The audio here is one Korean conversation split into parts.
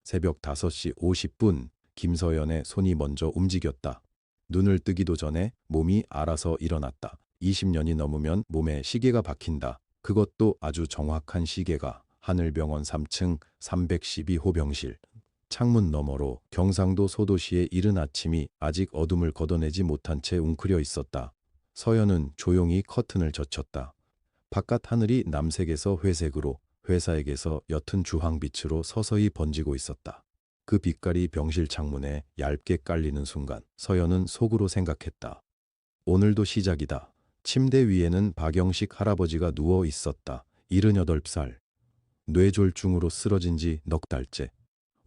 새벽 5시 50분 김서연의 손이 먼저 움직였다. 눈을 뜨기도 전에 몸이 알아서 일어났다. 20년이 넘으면 몸에 시계가 박힌다. 그것도 아주 정확한 시계가. 하늘병원 3층 312호 병실. 창문 너머로 경상도 소도시의 이른 아침이 아직 어둠을 걷어내지 못한 채 웅크려 있었다. 서연은 조용히 커튼을 젖혔다. 바깥 하늘이 남색에서 회색으로, 회사액에서 옅은 주황빛으로 서서히 번지고 있었다. 그 빛깔이 병실 창문에 얇게 깔리는 순간 서연은 속으로 생각했다. 오늘도 시작이다. 침대 위에는 박영식 할아버지가 누워 있었다. 78살. 뇌졸중으로 쓰러진 지 넉 달째.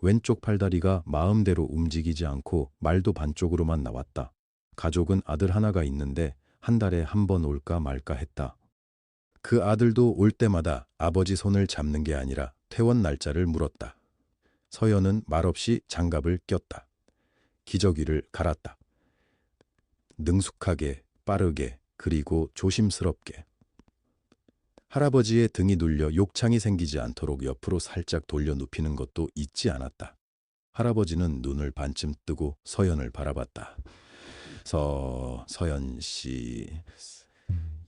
왼쪽 팔다리가 마음대로 움직이지 않고 말도 반쪽으로만 나왔다. 가족은 아들 하나가 있는데 한 달에 한 번 올까 말까 했다. 그 아들도 올 때마다 아버지 손을 잡는 게 아니라 퇴원 날짜를 물었다. 서연은 말없이 장갑을 꼈다. 기저귀를 갈았다. 능숙하게, 빠르게, 그리고 조심스럽게. 할아버지의 등이 눌려 욕창이 생기지 않도록 옆으로 살짝 돌려 눕히는 것도 잊지 않았다. 할아버지는 눈을 반쯤 뜨고 서연을 바라봤다. 서연 씨.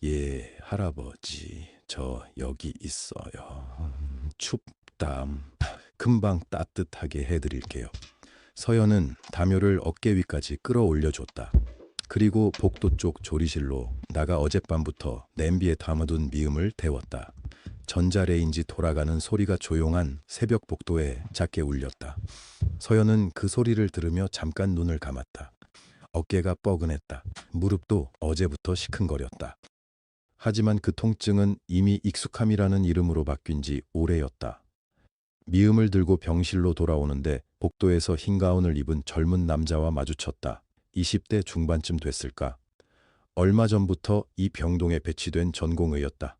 예, 할아버지. 저 여기 있어요. 춥다. 금방 따뜻하게 해드릴게요. 서연은 담요를 어깨 위까지 끌어올려줬다. 그리고 복도 쪽 조리실로 나가 어젯밤부터 냄비에 담아둔 미음을 데웠다. 전자레인지 돌아가는 소리가 조용한 새벽 복도에 작게 울렸다. 서연은 그 소리를 들으며 잠깐 눈을 감았다. 어깨가 뻐근했다. 무릎도 어제부터 시큰거렸다. 하지만 그 통증은 이미 익숙함이라는 이름으로 바뀐 지 오래였다. 미음을 들고 병실로 돌아오는데 복도에서 흰 가운을 입은 젊은 남자와 마주쳤다. 20대 중반쯤 됐을까? 얼마 전부터 이 병동에 배치된 전공의였다.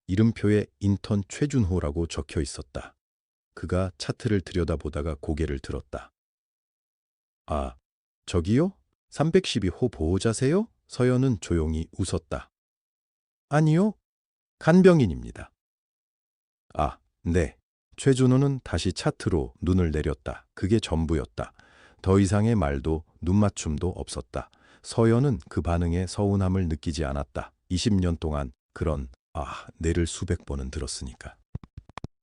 이름표에 인턴 최준호라고 적혀 있었다. 그가 차트를 들여다보다가 고개를 들었다. 아, 저기요? 312호 보호자세요? 서연은 조용히 웃었다. 아니요, 간병인입니다. 아, 네. 최준호는 다시 차트로 눈을 내렸다. 그게 전부였다. 더 이상의 말도 눈맞춤도 없었다. 서연은 그 반응에 서운함을 느끼지 않았다. 20년 동안 그런 내를 수백 번은 들었으니까.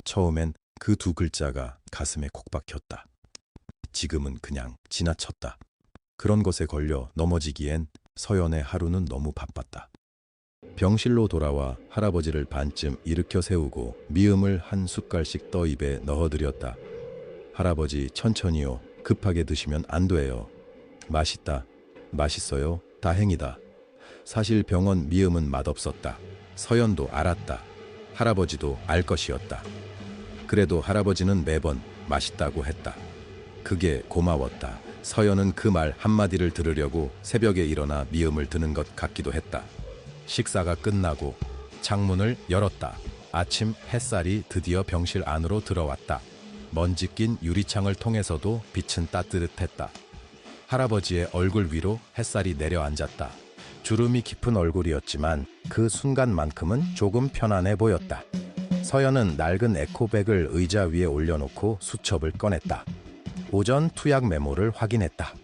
처음엔 그 두 글자가 가슴에 콕 박혔다. 지금은 그냥 지나쳤다. 그런 것에 걸려 넘어지기엔 서연의 하루는 너무 바빴다. 병실로 돌아와 할아버지를 반쯤 일으켜 세우고 미음을 한 숟갈씩 떠 입에 넣어드렸다. 할아버지 천천히요. 급하게 드시면 안 돼요. 맛있다. 맛있어요. 다행이다. 사실 병원 미음은 맛없었다. 서연도 알았다. 할아버지도 알 것이었다. 그래도 할아버지는 매번 맛있다고 했다. 그게 고마웠다. 서연은 그 말 한마디를 들으려고 새벽에 일어나 미음을 드는 것 같기도 했다. 식사가 끝나고 창문을 열었다. 아침 햇살이 드디어 병실 안으로 들어왔다. 먼지 낀 유리창을 통해서도 빛은 따뜻했다. 할아버지의 얼굴 위로 햇살이 내려앉았다. 주름이 깊은 얼굴이었지만 그 순간만큼은 조금 편안해 보였다. 서연은 낡은 에코백을 의자 위에 올려놓고 수첩을 꺼냈다. 오전 투약 메모를 확인했다.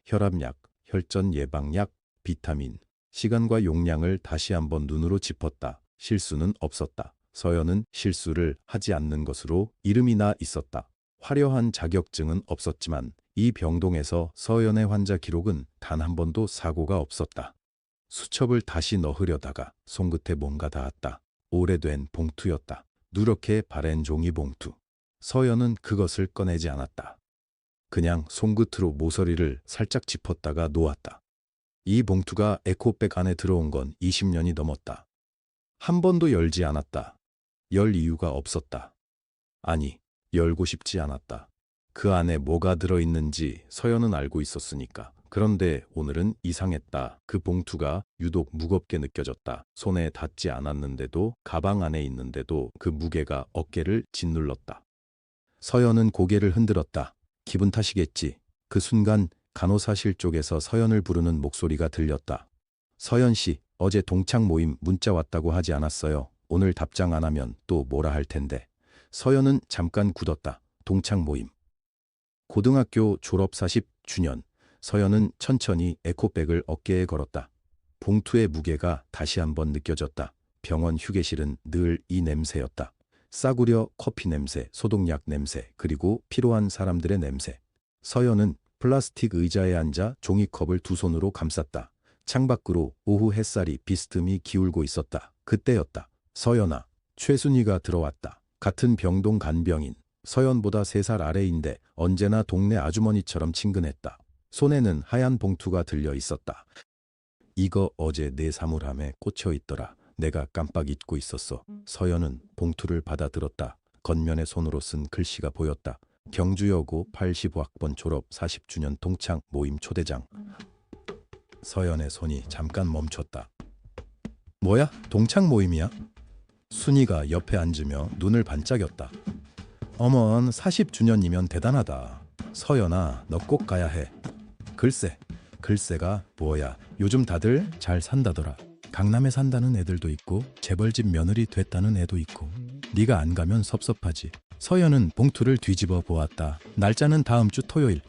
혈압약, 혈전 예방약, 비타민, 시간과 용량을 다시 한번 눈으로 짚었다. 실수는 없었다. 서연은 실수를 하지 않는 것으로 이름이 나 있었다. 화려한 자격증은 없었지만 이 병동에서 서연의 환자 기록은 단 한 번도 사고가 없었다. 수첩을 다시 넣으려다가 손끝에 뭔가 닿았다. 오래된 봉투였다. 누렇게 바랜 종이 봉투. 서연은 그것을 꺼내지 않았다. 그냥 손끝으로 모서리를 살짝 짚었다가 놓았다. 이 봉투가 에코백 안에 들어온 건 20년이 넘었다. 한 번도 열지 않았다. 열 이유가 없었다. 아니, 열고 싶지 않았다. 그 안에 뭐가 들어있는지 서연은 알고 있었으니까. 그런데 오늘은 이상했다. 그 봉투가 유독 무겁게 느껴졌다. 손에 닿지 않았는데도, 가방 안에 있는데도 그 무게가 어깨를 짓눌렀다. 서연은 고개를 흔들었다. 기분 탓이겠지. 그 순간 간호사실 쪽에서 서연을 부르는 목소리가 들렸다. 서연 씨, 어제 동창 모임 문자 왔다고 하지 않았어요? 오늘 답장 안 하면 또 뭐라 할 텐데. 서연은 잠깐 굳었다. 동창 모임. 고등학교 졸업 40주년. 서연은 천천히 에코백을 어깨에 걸었다. 봉투의 무게가 다시 한번 느껴졌다. 병원 휴게실은 늘 이 냄새였다. 싸구려 커피 냄새, 소독약 냄새, 그리고 피로한 사람들의 냄새. 서연은 플라스틱 의자에 앉아 종이컵을 두 손으로 감쌌다. 창밖으로 오후 햇살이 비스듬히 기울고 있었다. 그때였다. 서연아, 최순희가 들어왔다. 같은 병동 간병인. 서연보다 3살 아래인데 언제나 동네 아주머니처럼 친근했다. 손에는 하얀 봉투가 들려 있었다. 이거 어제 내 사물함에 꽂혀 있더라. 내가 깜빡 잊고 있었어. 서연은 봉투를 받아들었다. 겉면에 손으로 쓴 글씨가 보였다. 경주여고 85학번 졸업 40주년 동창 모임 초대장. 서연의 손이 잠깐 멈췄다. 뭐야? 동창 모임이야? 순이가 옆에 앉으며 눈을 반짝였다. 어먼, 40주년이면 대단하다. 서연아, 너 꼭 가야 해. 글쎄가 뭐야. 요즘 다들 잘 산다더라. 강남에 산다는 애들도 있고 재벌집 며느리 됐다는 애도 있고. 네가 안 가면 섭섭하지. 서연은 봉투를 뒤집어 보았다. 날짜는 다음 주 토요일.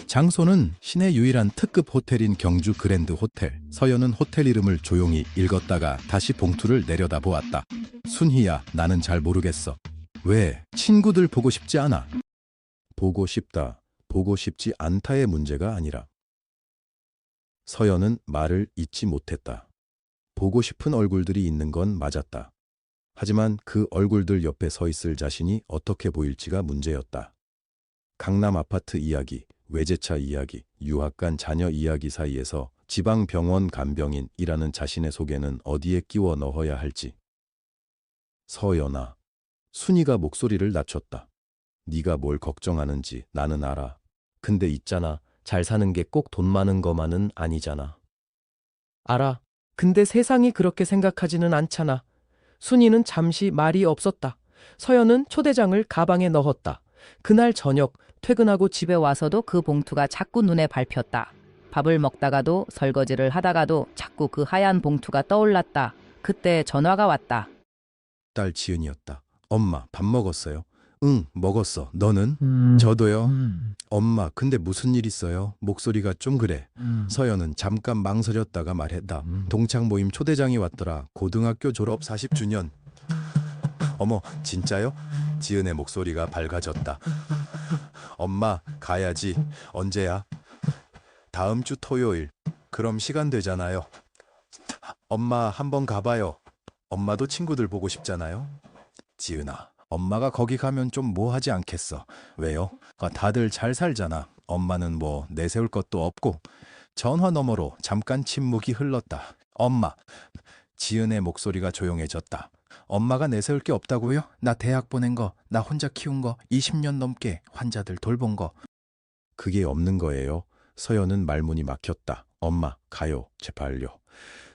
장소는 시내 유일한 특급 호텔인 경주 그랜드 호텔. 서연은 호텔 이름을 조용히 읽었다가 다시 봉투를 내려다보았다. 순희야, 나는 잘 모르겠어. 왜? 친구들 보고 싶지 않아? 보고 싶다, 보고 싶지 않다의 문제가 아니라. 서연은 말을 잇지 못했다. 보고 싶은 얼굴들이 있는 건 맞았다. 하지만 그 얼굴들 옆에 서 있을 자신이 어떻게 보일지가 문제였다. 강남 아파트 이야기, 외제차 이야기, 유학 간 자녀 이야기 사이에서 지방병원 간병인이라는 자신의 소개는 어디에 끼워 넣어야 할지. 서연아. 순이가 목소리를 낮췄다. 네가 뭘 걱정하는지 나는 알아. 근데 있잖아. 잘 사는 게 꼭 돈 많은 거만은 아니잖아. 알아. 근데 세상이 그렇게 생각하지는 않잖아. 순이는 잠시 말이 없었다. 서연은 초대장을 가방에 넣었다. 그날 저녁 퇴근하고 집에 와서도 그 봉투가 자꾸 눈에 밟혔다. 밥을 먹다가도 설거지를 하다가도 자꾸 그 하얀 봉투가 떠올랐다. 그때 전화가 왔다. 딸 지은이었다. 엄마, 밥 먹었어요? 응, 먹었어. 너는? 저도요. 엄마, 근데 무슨 일 있어요? 목소리가 좀 그래. 서연은 잠깐 망설였다가 말했다. 동창 모임 초대장이 왔더라. 고등학교 졸업 40주년. 어머, 진짜요? 지은의 목소리가 밝아졌다. 엄마, 가야지. 언제야? 다음 주 토요일. 그럼 시간 되잖아요. 엄마, 한번 가봐요. 엄마도 친구들 보고 싶잖아요. 지은아, 엄마가 거기 가면 좀 뭐 하지 않겠어? 왜요? 다들 잘 살잖아. 엄마는 뭐 내세울 것도 없고. 전화 너머로 잠깐 침묵이 흘렀다. 엄마. 지은의 목소리가 조용해졌다. 엄마가 내세울 게 없다고요? 나 대학 보낸 거, 나 혼자 키운 거, 20년 넘게 환자들 돌본 거. 그게 없는 거예요. 서연은 말문이 막혔다. 엄마, 가요. 제발요.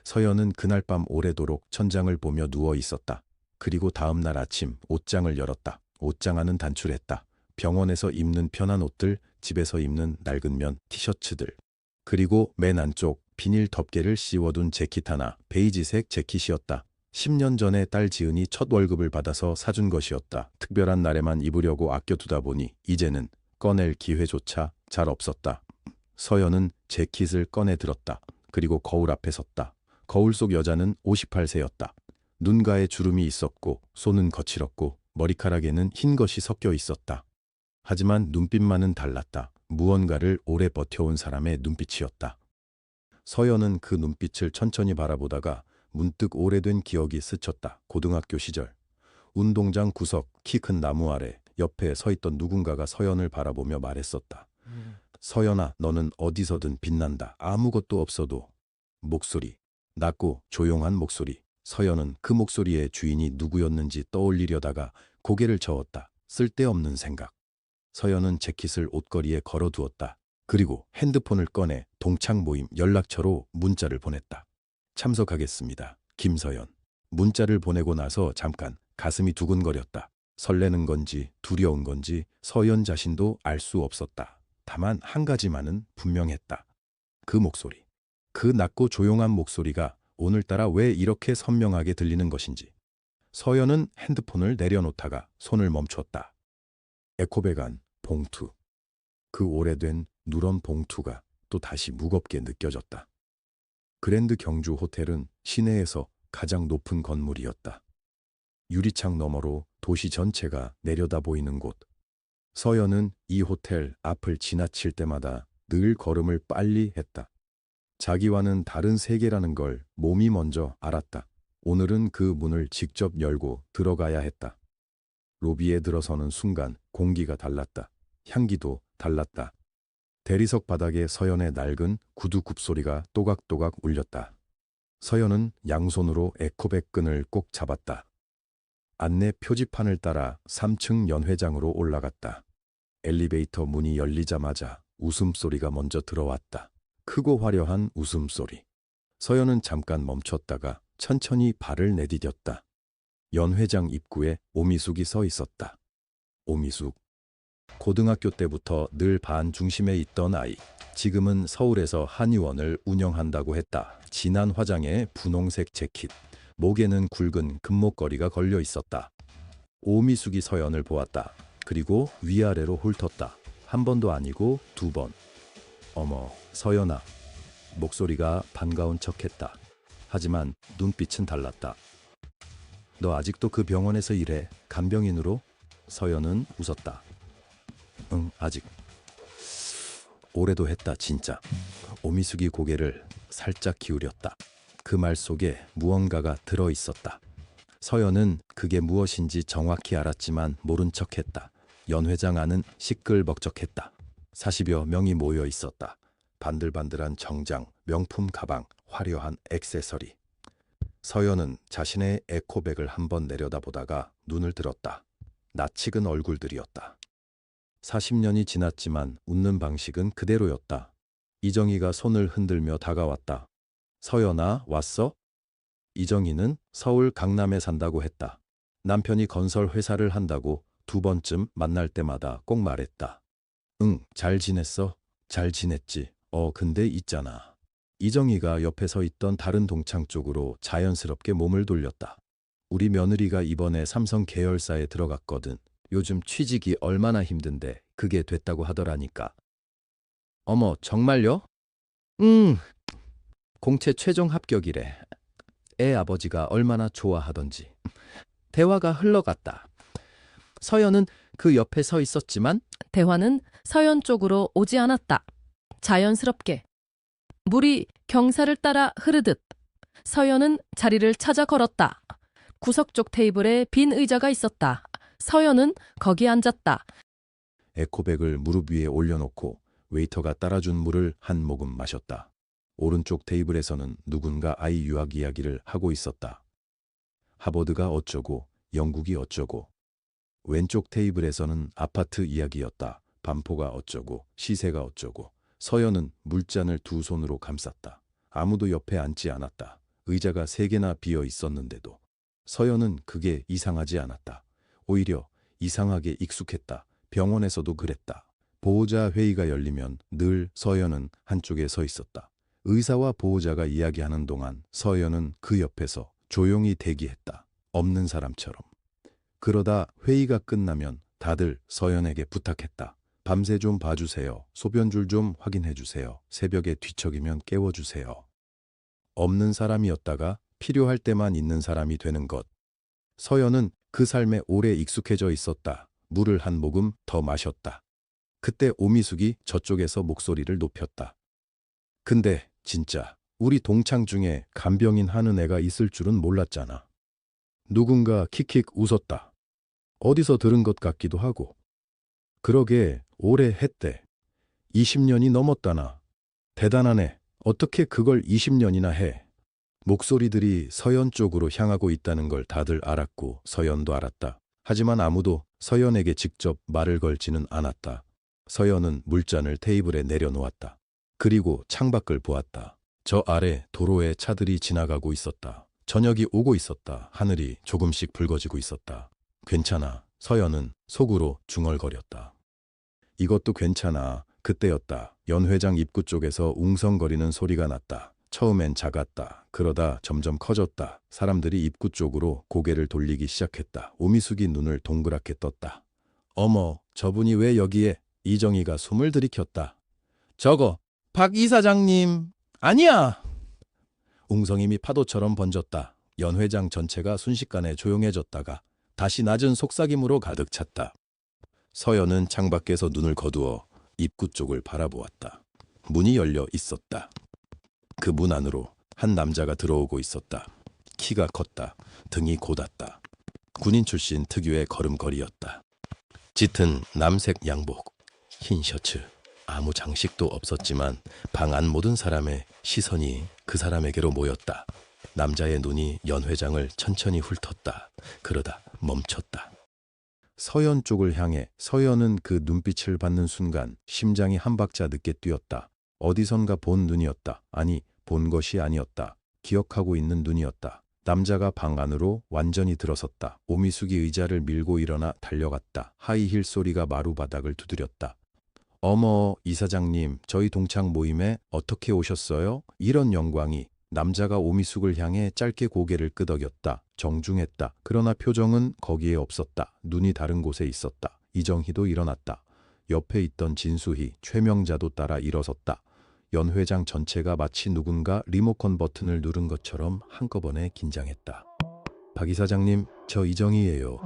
서연은 그날 밤 오래도록 천장을 보며 누워 있었다. 그리고 다음 날 아침 옷장을 열었다. 옷장 안은 단출했다. 병원에서 입는 편한 옷들, 집에서 입는 낡은 면, 티셔츠들. 그리고 맨 안쪽 비닐 덮개를 씌워둔 재킷 하나, 베이지색 재킷이었다. 10년 전에 딸 지은이 첫 월급을 받아서 사준 것이었다. 특별한 날에만 입으려고 아껴두다 보니 이제는 꺼낼 기회조차 잘 없었다. 서연은 재킷을 꺼내 들었다. 그리고 거울 앞에 섰다. 거울 속 여자는 58세였다. 눈가에 주름이 있었고 손은 거칠었고 머리카락에는 흰 것이 섞여 있었다. 하지만 눈빛만은 달랐다. 무언가를 오래 버텨온 사람의 눈빛이었다. 서연은 그 눈빛을 천천히 바라보다가 문득 오래된 기억이 스쳤다. 고등학교 시절. 운동장 구석 키 큰 나무 아래 옆에 서 있던 누군가가 서연을 바라보며 말했었다. 서연아, 너는 어디서든 빛난다. 아무것도 없어도. 목소리. 낮고 조용한 목소리. 서연은 그 목소리의 주인이 누구였는지 떠올리려다가 고개를 저었다. 쓸데없는 생각. 서연은 재킷을 옷걸이에 걸어두었다. 그리고 핸드폰을 꺼내 동창 모임 연락처로 문자를 보냈다. 참석하겠습니다. 김서연. 문자를 보내고 나서 잠깐 가슴이 두근거렸다. 설레는 건지 두려운 건지 서연 자신도 알 수 없었다. 다만 한 가지만은 분명했다. 그 목소리. 그 낮고 조용한 목소리가 오늘따라 왜 이렇게 선명하게 들리는 것인지. 서연은 핸드폰을 내려놓다가 손을 멈췄다. 에코백 안 봉투. 그 오래된 누런 봉투가 또 다시 무겁게 느껴졌다. 그랜드 경주 호텔은 시내에서 가장 높은 건물이었다. 유리창 너머로 도시 전체가 내려다 보이는 곳. 서연은 이 호텔 앞을 지나칠 때마다 늘 걸음을 빨리 했다. 자기와는 다른 세계라는 걸 몸이 먼저 알았다. 오늘은 그 문을 직접 열고 들어가야 했다. 로비에 들어서는 순간 공기가 달랐다. 향기도 달랐다. 대리석 바닥에 서연의 낡은 구두 굽소리가 또각또각 울렸다. 서연은 양손으로 에코백 끈을 꼭 잡았다. 안내 표지판을 따라 3층 연회장으로 올라갔다. 엘리베이터 문이 열리자마자 웃음소리가 먼저 들어왔다. 크고 화려한 웃음소리. 서연은 잠깐 멈췄다가 천천히 발을 내디뎠다. 연회장 입구에 오미숙이 서 있었다. 오미숙. 고등학교 때부터 늘 반 중심에 있던 아이. 지금은 서울에서 한의원을 운영한다고 했다. 진한 화장에 분홍색 재킷. 목에는 굵은 금목걸이가 걸려 있었다. 오미숙이 서연을 보았다. 그리고 위아래로 훑었다. 한 번도 아니고 2번. 어머, 서연아. 목소리가 반가운 척했다. 하지만 눈빛은 달랐다. 너 아직도 그 병원에서 일해? 간병인으로? 서연은 웃었다. 응, 아직. 올해도 했다, 진짜. 오미숙이 고개를 살짝 기울였다. 그 말 속에 무언가가 들어있었다. 서연은 그게 무엇인지 정확히 알았지만 모른 척했다. 연회장 안은 시끌벅적했다. 40여 명이 모여 있었다. 반들반들한 정장, 명품 가방, 화려한 액세서리. 서연은 자신의 에코백을 한번 내려다보다가 눈을 들었다. 낯익은 얼굴들이었다. 40년이 지났지만 웃는 방식은 그대로였다. 이정희가 손을 흔들며 다가왔다. 서연아, 왔어? 이정희는 서울 강남에 산다고 했다. 남편이 건설 회사를 한다고 2번쯤 만날 때마다 꼭 말했다. 응, 잘 지냈어? 잘 지냈지. 근데 있잖아. 이정희가 옆에 서 있던 다른 동창 쪽으로 자연스럽게 몸을 돌렸다. 우리 며느리가 이번에 삼성 계열사에 들어갔거든. 요즘 취직이 얼마나 힘든데 그게 됐다고 하더라니까. 어머, 정말요? 공채 최종 합격이래. 애 아버지가 얼마나 좋아하던지. 대화가 흘러갔다. 서연은 그 옆에 서 있었지만 대화는 서연 쪽으로 오지 않았다. 자연스럽게. 물이 경사를 따라 흐르듯 서연은 자리를 찾아 걸었다. 구석 쪽 테이블에 빈 의자가 있었다. 서연은 거기 앉았다. 에코백을 무릎 위에 올려놓고 웨이터가 따라준 물을 한 모금 마셨다. 오른쪽 테이블에서는 누군가 아이 유학 이야기를 하고 있었다. 하버드가 어쩌고 영국이 어쩌고. 왼쪽 테이블에서는 아파트 이야기였다. 반포가 어쩌고 시세가 어쩌고. 서연은 물잔을 2손으로 감쌌다. 아무도 옆에 앉지 않았다. 의자가 3개나 비어 있었는데도. 서연은 그게 이상하지 않았다. 오히려 이상하게 익숙했다. 병원에서도 그랬다. 보호자 회의가 열리면 늘 서연은 한쪽에 서 있었다. 의사와 보호자가 이야기하는 동안 서연은 그 옆에서 조용히 대기했다. 없는 사람처럼. 그러다 회의가 끝나면 다들 서연에게 부탁했다. 밤새 좀 봐주세요. 소변줄 좀 확인해주세요. 새벽에 뒤척이면 깨워주세요. 없는 사람이었다가 필요할 때만 있는 사람이 되는 것. 서연은 그 삶에 오래 익숙해져 있었다. 물을 한 모금 더 마셨다. 그때 오미숙이 저쪽에서 목소리를 높였다. 근데 진짜 우리 동창 중에 간병인 하는 애가 있을 줄은 몰랐잖아. 누군가 킥킥 웃었다. 어디서 들은 것 같기도 하고. 그러게 오래 했대. 20년이 넘었다나. 대단하네. 어떻게 그걸 20년이나 해. 목소리들이 서연 쪽으로 향하고 있다는 걸 다들 알았고 서연도 알았다. 하지만 아무도 서연에게 직접 말을 걸지는 않았다. 서연은 물잔을 테이블에 내려놓았다. 그리고 창밖을 보았다. 저 아래 도로에 차들이 지나가고 있었다. 저녁이 오고 있었다. 하늘이 조금씩 붉어지고 있었다. 괜찮아. 서연은 속으로 중얼거렸다. 이것도 괜찮아. 그때였다. 연회장 입구 쪽에서 웅성거리는 소리가 났다. 처음엔 작았다. 그러다 점점 커졌다. 사람들이 입구 쪽으로 고개를 돌리기 시작했다. 오미숙이 눈을 동그랗게 떴다. 어머, 저분이 왜 여기에? 이정희가 숨을 들이켰다. 저거 박 이사장님 아니야. 웅성임이 파도처럼 번졌다. 연 회장 전체가 순식간에 조용해졌다가 다시 낮은 속삭임으로 가득 찼다. 서연은 창밖에서 눈을 거두어 입구 쪽을 바라보았다. 문이 열려 있었다. 그 문 안으로 한 남자가 들어오고 있었다. 키가 컸다. 등이 곧았다. 군인 출신 특유의 걸음걸이였다. 짙은 남색 양복, 흰 셔츠, 아무 장식도 없었지만 방 안 모든 사람의 시선이 그 사람에게로 모였다. 남자의 눈이 연 회장을 천천히 훑었다. 그러다 멈췄다. 서연 쪽을 향해 서연은 그 눈빛을 받는 순간 심장이 한 박자 늦게 뛰었다. 어디선가 본 눈이었다. 아니, 본 것이 아니었다. 기억하고 있는 눈이었다. 남자가 방 안으로 완전히 들어섰다. 오미숙이 의자를 밀고 일어나 달려갔다. 하이힐 소리가 마루바닥을 두드렸다. 어머, 이사장님, 저희 동창 모임에 어떻게 오셨어요? 이런 영광이. 남자가 오미숙을 향해 짧게 고개를 끄덕였다. 정중했다. 그러나 표정은 거기에 없었다. 눈이 다른 곳에 있었다. 이정희도 일어났다. 옆에 있던 진수희, 최명자도 따라 일어섰다. 연 회장 전체가 마치 누군가 리모컨 버튼을 누른 것처럼 한꺼번에 긴장했다. 박 이사장님, 저 이정희예요.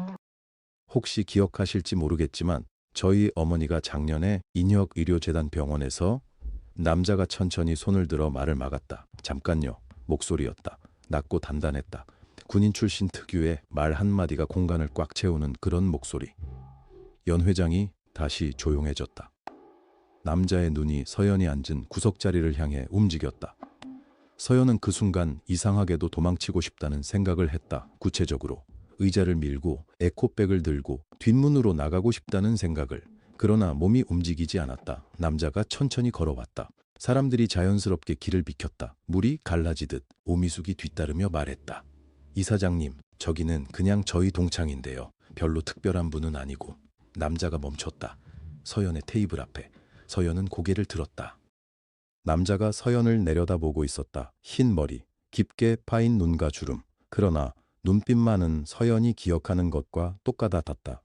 혹시 기억하실지 모르겠지만 저희 어머니가 작년에 인혁의료재단 병원에서. 남자가 천천히 손을 들어 말을 막았다. 잠깐요. 목소리였다. 낮고 단단했다. 군인 출신 특유의 말 한마디가 공간을 꽉 채우는 그런 목소리. 연 회장이 다시 조용해졌다. 남자의 눈이 서연이 앉은 구석자리를 향해 움직였다. 서연은 그 순간 이상하게도 도망치고 싶다는 생각을 했다. 구체적으로 의자를 밀고 에코백을 들고 뒷문으로 나가고 싶다는 생각을. 그러나 몸이 움직이지 않았다. 남자가 천천히 걸어왔다. 사람들이 자연스럽게 길을 비켰다. 물이 갈라지듯 오미숙이 뒤따르며 말했다. 이사장님, 저기는 그냥 저희 동창인데요. 별로 특별한 분은 아니고. 남자가 멈췄다. 서연의 테이블 앞에. 서연은 고개를 들었다. 남자가 서연을 내려다보고 있었다. 흰 머리, 깊게 파인 눈과 주름. 그러나 눈빛만은 서연이 기억하는 것과 똑같았다.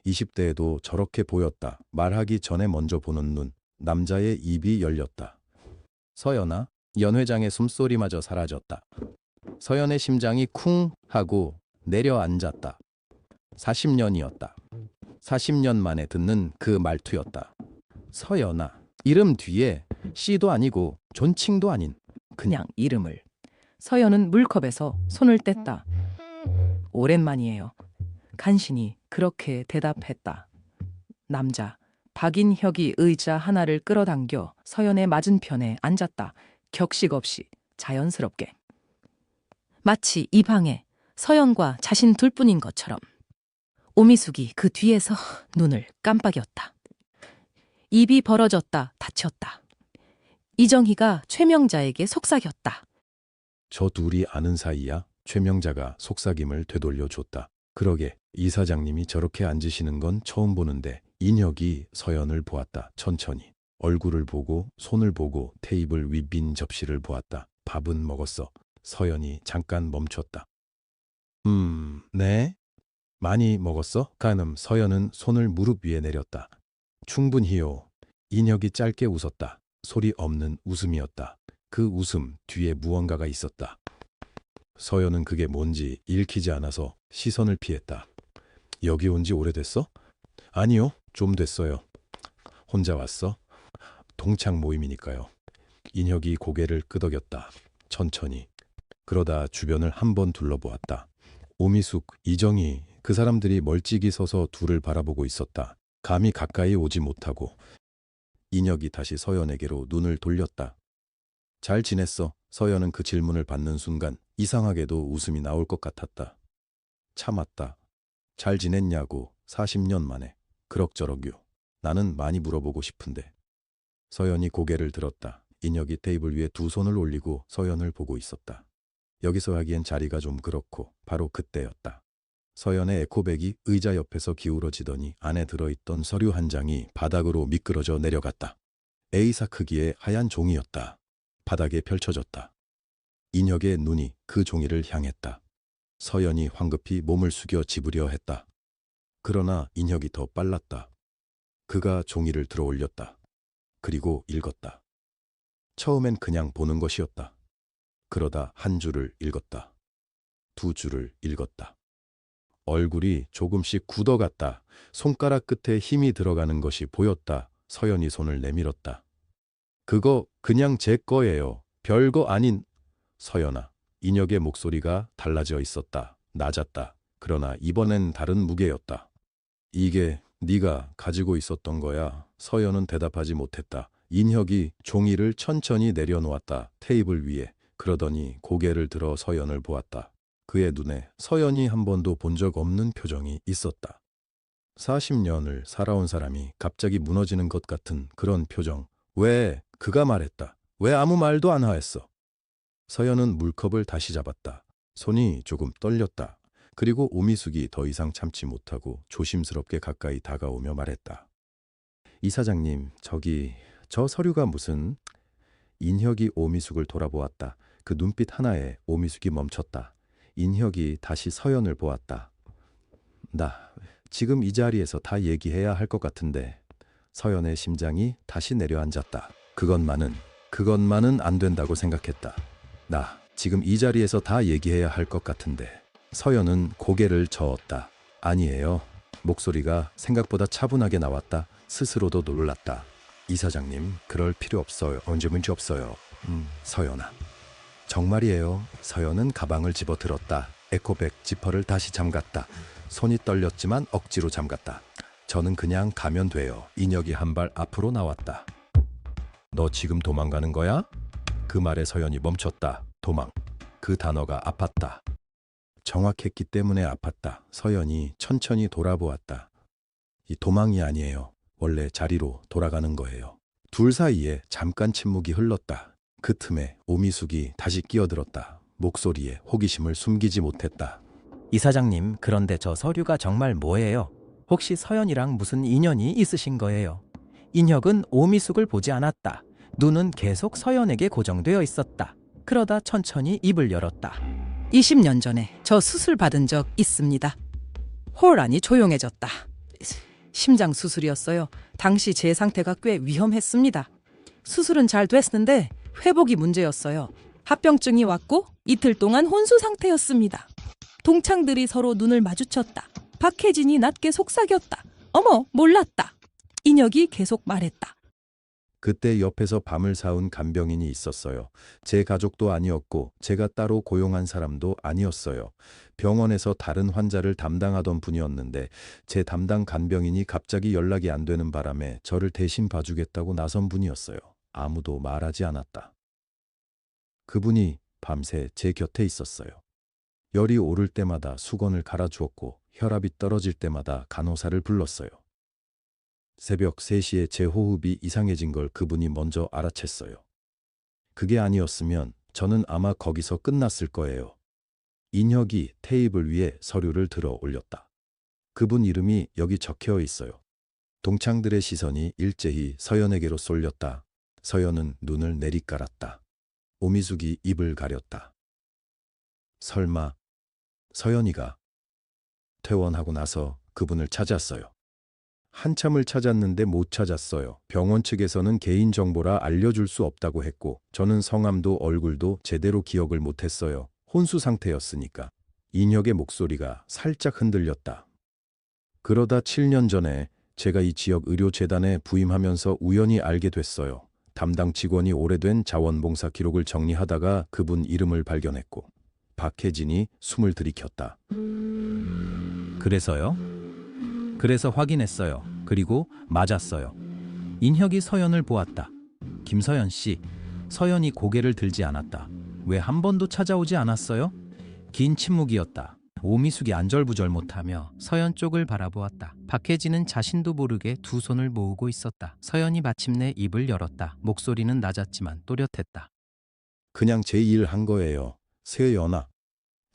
20대에도 저렇게 보였다. 말하기 전에 먼저 보는 눈. 남자의 입이 열렸다. 서연아, 연 회장의 숨소리마저 사라졌다. 서연의 심장이 쿵 하고 내려앉았다. 40년이었다. 40년 만에 듣는 그 말투였다. 서연아. 이름 뒤에 씨도 아니고 존칭도 아닌 그냥 이름을. 서연은 물컵에서 손을 뗐다. 오랜만이에요. 간신히 그렇게 대답했다. 남자 박인혁이 의자 하나를 끌어당겨 서연의 맞은편에 앉았다. 격식 없이 자연스럽게. 마치 이 방에 서연과 자신 둘뿐인 것처럼. 오미숙이 그 뒤에서 눈을 깜빡였다. 입이 벌어졌다. 닫혔다. 이정희가 최명자에게 속삭였다. 저 둘이 아는 사이야? 최명자가 속삭임을 되돌려줬다. 그러게 이사장님이 저렇게 앉으시는 건 처음 보는데. 인혁이 서연을 보았다. 천천히. 얼굴을 보고 손을 보고 테이블 위 빈 접시를 보았다. 밥은 먹었어. 서연이 잠깐 멈췄다. 네? 많이 먹었어? 가늠. 서연은 손을 무릎 위에 내렸다. 충분히요. 인혁이 짧게 웃었다. 소리 없는 웃음이었다. 그 웃음 뒤에 무언가가 있었다. 서연은 그게 뭔지 읽히지 않아서 시선을 피했다. 여기 온 지 오래됐어? 아니요, 좀 됐어요. 혼자 왔어? 동창 모임이니까요. 인혁이 고개를 끄덕였다. 천천히. 그러다 주변을 한번 둘러보았다. 오미숙, 이정희, 그 사람들이 멀찍이 서서 둘을 바라보고 있었다. 감히 가까이 오지 못하고. 인혁이 다시 서연에게로 눈을 돌렸다. 잘 지냈어? 서연은 그 질문을 받는 순간 이상하게도 웃음이 나올 것 같았다. 참았다. 잘 지냈냐고 40년 만에. 그럭저럭요. 나는 많이 물어보고 싶은데. 서연이 고개를 들었다. 인혁이 테이블 위에 두 손을 올리고 서연을 보고 있었다. 여기서 하기엔 자리가 좀 그렇고 바로 그때였다. 서연의 에코백이 의자 옆에서 기울어지더니 안에 들어있던 서류 한 장이 바닥으로 미끄러져 내려갔다. A사 크기의 하얀 종이였다. 바닥에 펼쳐졌다. 인혁의 눈이 그 종이를 향했다. 서연이 황급히 몸을 숙여 집으려 했다. 그러나 인혁이 더 빨랐다. 그가 종이를 들어 올렸다. 그리고 읽었다. 처음엔 그냥 보는 것이었다. 그러다 한 줄을 읽었다. 두 줄을 읽었다. 얼굴이 조금씩 굳어갔다. 손가락 끝에 힘이 들어가는 것이 보였다. 서연이 손을 내밀었다. 그거 그냥 제 거예요. 별거 아닌. 서연아. 인혁의 목소리가 달라져 있었다. 낮았다. 그러나 이번엔 다른 무게였다. 이게 네가 가지고 있었던 거야. 서연은 대답하지 못했다. 인혁이 종이를 천천히 내려놓았다. 테이블 위에. 그러더니 고개를 들어 서연을 보았다. 그의 눈에 서연이 한 번도 본 적 없는 표정이 있었다. 40년을 살아온 사람이 갑자기 무너지는 것 같은 그런 표정. 왜? 그가 말했다. 왜 아무 말도 안 하였어? 서연은 물컵을 다시 잡았다. 손이 조금 떨렸다. 그리고 오미숙이 더 이상 참지 못하고 조심스럽게 가까이 다가오며 말했다. 이사장님, 저 서류가 무슨... 인혁이 오미숙을 돌아보았다. 그 눈빛 하나에 오미숙이 멈췄다. 인혁이 다시 서연을 보았다. 나 지금 이 자리에서 다 얘기해야 할 것 같은데. 서연의 심장이 다시 내려앉았다. 그것만은 안 된다고 생각했다. 나 지금 이 자리에서 다 얘기해야 할 것 같은데. 서연은 고개를 저었다. 아니에요. 목소리가 생각보다 차분하게 나왔다. 스스로도 놀랐다. 이사장님, 그럴 필요 없어요. 언제 문제 없어요. 서연아. 정말이에요. 서연은 가방을 집어들었다. 에코백 지퍼를 다시 잠갔다. 손이 떨렸지만 억지로 잠갔다. 저는 그냥 가면 돼요. 인혁이 한 발 앞으로 나왔다. 너 지금 도망가는 거야? 그 말에 서연이 멈췄다. 도망. 그 단어가 아팠다. 정확했기 때문에 아팠다. 서연이 천천히 돌아보았다. 이 도망이 아니에요. 원래 자리로 돌아가는 거예요. 둘 사이에 잠깐 침묵이 흘렀다. 그 틈에 오미숙이 다시 끼어들었다. 목소리에 호기심을 숨기지 못했다. 이사장님, 그런데 저 서류가 정말 뭐예요? 혹시 서연이랑 무슨 인연이 있으신 거예요? 인혁은 오미숙을 보지 않았다. 눈은 계속 서연에게 고정되어 있었다. 그러다 천천히 입을 열었다. 20년 전에 저 수술 받은 적 있습니다. 홀안이 조용해졌다. 심장 수술이었어요. 당시 제 상태가 꽤 위험했습니다. 수술은 잘 됐는데 회복이 문제였어요. 합병증이 왔고 이틀 동안 혼수 상태였습니다. 동창들이 서로 눈을 마주쳤다. 박혜진이 낮게 속삭였다. 어머, 몰랐다. 인혁이 계속 말했다. 그때 옆에서 밤을 새운 간병인이 있었어요. 제 가족도 아니었고 제가 따로 고용한 사람도 아니었어요. 병원에서 다른 환자를 담당하던 분이었는데 제 담당 간병인이 갑자기 연락이 안 되는 바람에 저를 대신 봐주겠다고 나선 분이었어요. 아무도 말하지 않았다. 그분이 밤새 제 곁에 있었어요. 열이 오를 때마다 수건을 갈아주었고 혈압이 떨어질 때마다 간호사를 불렀어요. 새벽 3시에 제 호흡이 이상해진 걸 그분이 먼저 알아챘어요. 그게 아니었으면 저는 아마 거기서 끝났을 거예요. 인혁이 테이블 위에 서류를 들어 올렸다. 그분 이름이 여기 적혀 있어요. 동창들의 시선이 일제히 서연에게로 쏠렸다. 서연은 눈을 내리깔았다. 오미숙이 입을 가렸다. 설마 서연이가 퇴원하고 나서 그분을 찾았어요. 한참을 찾았는데 못 찾았어요. 병원 측에서는 개인정보라 알려줄 수 없다고 했고 저는 성함도 얼굴도 제대로 기억을 못했어요. 혼수 상태였으니까. 인혁의 목소리가 살짝 흔들렸다. 그러다 7년 전에 제가 이 지역 의료재단에 부임하면서 우연히 알게 됐어요. 담당 직원이 오래된 자원봉사 기록을 정리하다가 그분 이름을 발견했고 박혜진이 숨을 들이켰다. 그래서요? 그래서 확인했어요. 그리고 맞았어요. 인혁이 서연을 보았다. 김서연 씨, 서연이 고개를 들지 않았다. 왜 한 번도 찾아오지 않았어요? 긴 침묵이었다. 오미숙이 안절부절 못하며 서연 쪽을 바라보았다. 박혜진은 자신도 모르게 두 손을 모으고 있었다. 서연이 마침내 입을 열었다. 목소리는 낮았지만 또렷했다. 그냥 제 일 한 거예요. 세연아.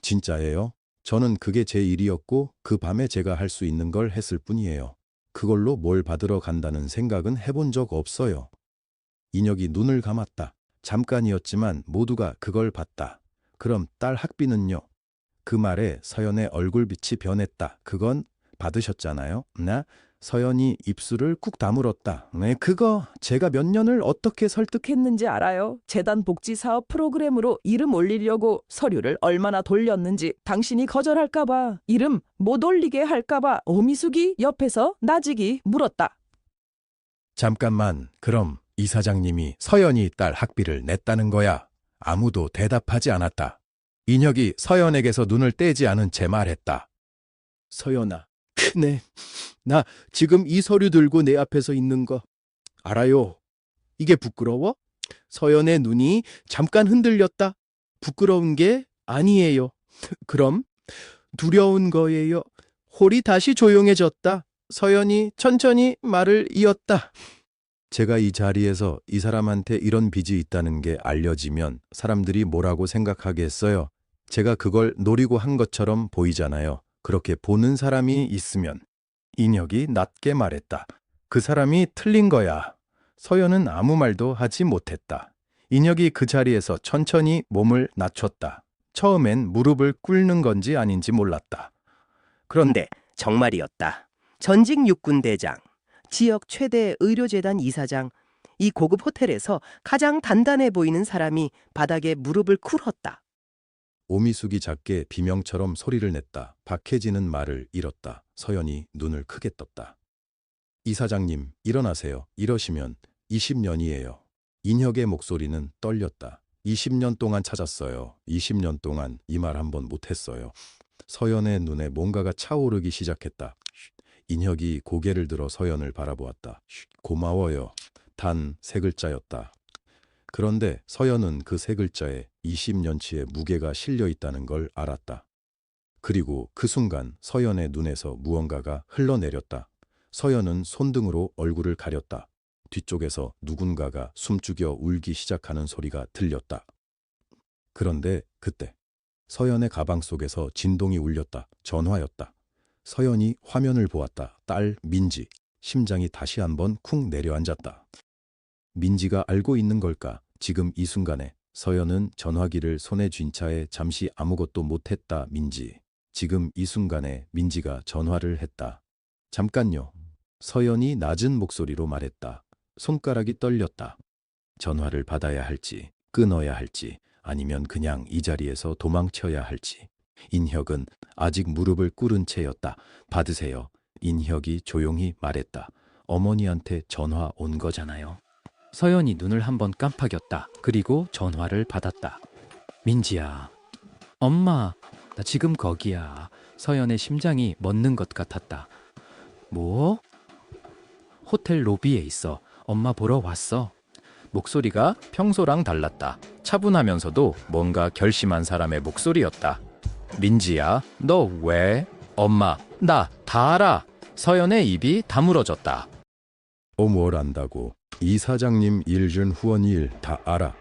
진짜예요? 저는 그게 제 일이었고 그 밤에 제가 할 수 있는 걸 했을 뿐이에요. 그걸로 뭘 받으러 간다는 생각은 해본 적 없어요. 인혁이 눈을 감았다. 잠깐이었지만 모두가 그걸 봤다. 그럼 딸 학비는요? 그 말에 서연의 얼굴빛이 변했다. 그건 받으셨잖아요? 서연이 입술을 꾹 다물었다. 네, 그거 제가 몇 년을 어떻게 했는지 알아요. 재단 복지 사업 프로그램으로 이름 올리려고 서류를 얼마나 돌렸는지 당신이 거절할까봐, 이름 못 올리게 할까봐 오미숙이 옆에서 나직이 물었다. 잠깐만, 그럼 이사장님이 서연이 딸 학비를 냈다는 거야? 아무도 대답하지 않았다. 인혁이 서연에게서 눈을 떼지 않은 채 말했다. 서연아, 네, 나 지금 이 서류 들고 내 앞에서 있는 거 알아요. 이게 부끄러워? 서연의 눈이 잠깐 흔들렸다. 부끄러운 게 아니에요. 그럼 두려운 거예요. 홀이 다시 조용해졌다. 서연이 천천히 말을 이었다. 제가 이 자리에서 이 사람한테 이런 빚이 있다는 게 알려지면 사람들이 뭐라고 생각하겠어요? 제가 그걸 노리고 한 것처럼 보이잖아요. 그렇게 보는 사람이 있으면. 인혁이 낮게 말했다. 그 사람이 틀린 거야. 서연은 아무 말도 하지 못했다. 인혁이 그 자리에서 천천히 몸을 낮췄다. 처음엔 무릎을 꿇는 건지 아닌지 몰랐다. 그런데 정말이었다. 전직 육군대장, 지역 최대 의료재단 이사장, 이 고급 호텔에서 가장 단단해 보이는 사람이 바닥에 무릎을 꿇었다. 오미숙이 작게 비명처럼 소리를 냈다. 박해진은 말을 잃었다. 서연이 눈을 크게 떴다. 이사장님, 일어나세요. 이러시면 20년이에요. 인혁의 목소리는 떨렸다. 20년 동안 찾았어요. 20년 동안 이 말 한 번 못했어요. 서연의 눈에 뭔가가 차오르기 시작했다. 인혁이 고개를 들어 서연을 바라보았다. 고마워요. 단 세 글자였다. 그런데 서연은 그 세 글자에 20년치의 무게가 실려 있다는 걸 알았다. 그리고 그 순간 서연의 눈에서 무언가가 흘러내렸다. 서연은 손등으로 얼굴을 가렸다. 뒤쪽에서 누군가가 숨죽여 울기 시작하는 소리가 들렸다. 그런데 그때 서연의 가방 속에서 진동이 울렸다. 전화였다. 서연이 화면을 보았다. 딸 민지. 심장이 다시 한번 쿵 내려앉았다. 민지가 알고 있는 걸까? 지금 이 순간에 서연은 전화기를 손에 쥔 차에 잠시 아무것도 못했다. 민지. 지금 이 순간에 민지가 전화를 했다. 잠깐요. 서연이 낮은 목소리로 말했다. 손가락이 떨렸다. 전화를 받아야 할지, 끊어야 할지, 아니면 그냥 이 자리에서 도망쳐야 할지. 인혁은 아직 무릎을 꿇은 채였다. 받으세요. 인혁이 조용히 말했다. 어머니한테 전화 온 거잖아요. 서연이 눈을 한번 깜빡였다. 그리고 전화를 받았다. 민지야. 엄마, 나 지금 거기야. 서연의 심장이 멎는 것 같았다. 뭐? 호텔 로비에 있어. 엄마 보러 왔어. 목소리가 평소랑 달랐다. 차분하면서도 뭔가 결심한 사람의 목소리였다. 민지야, 너 왜? 엄마, 나 다 알아. 서연의 입이 다물어졌다. 뭘 안다고. 이사장님 일 준 후원 일 다 알아.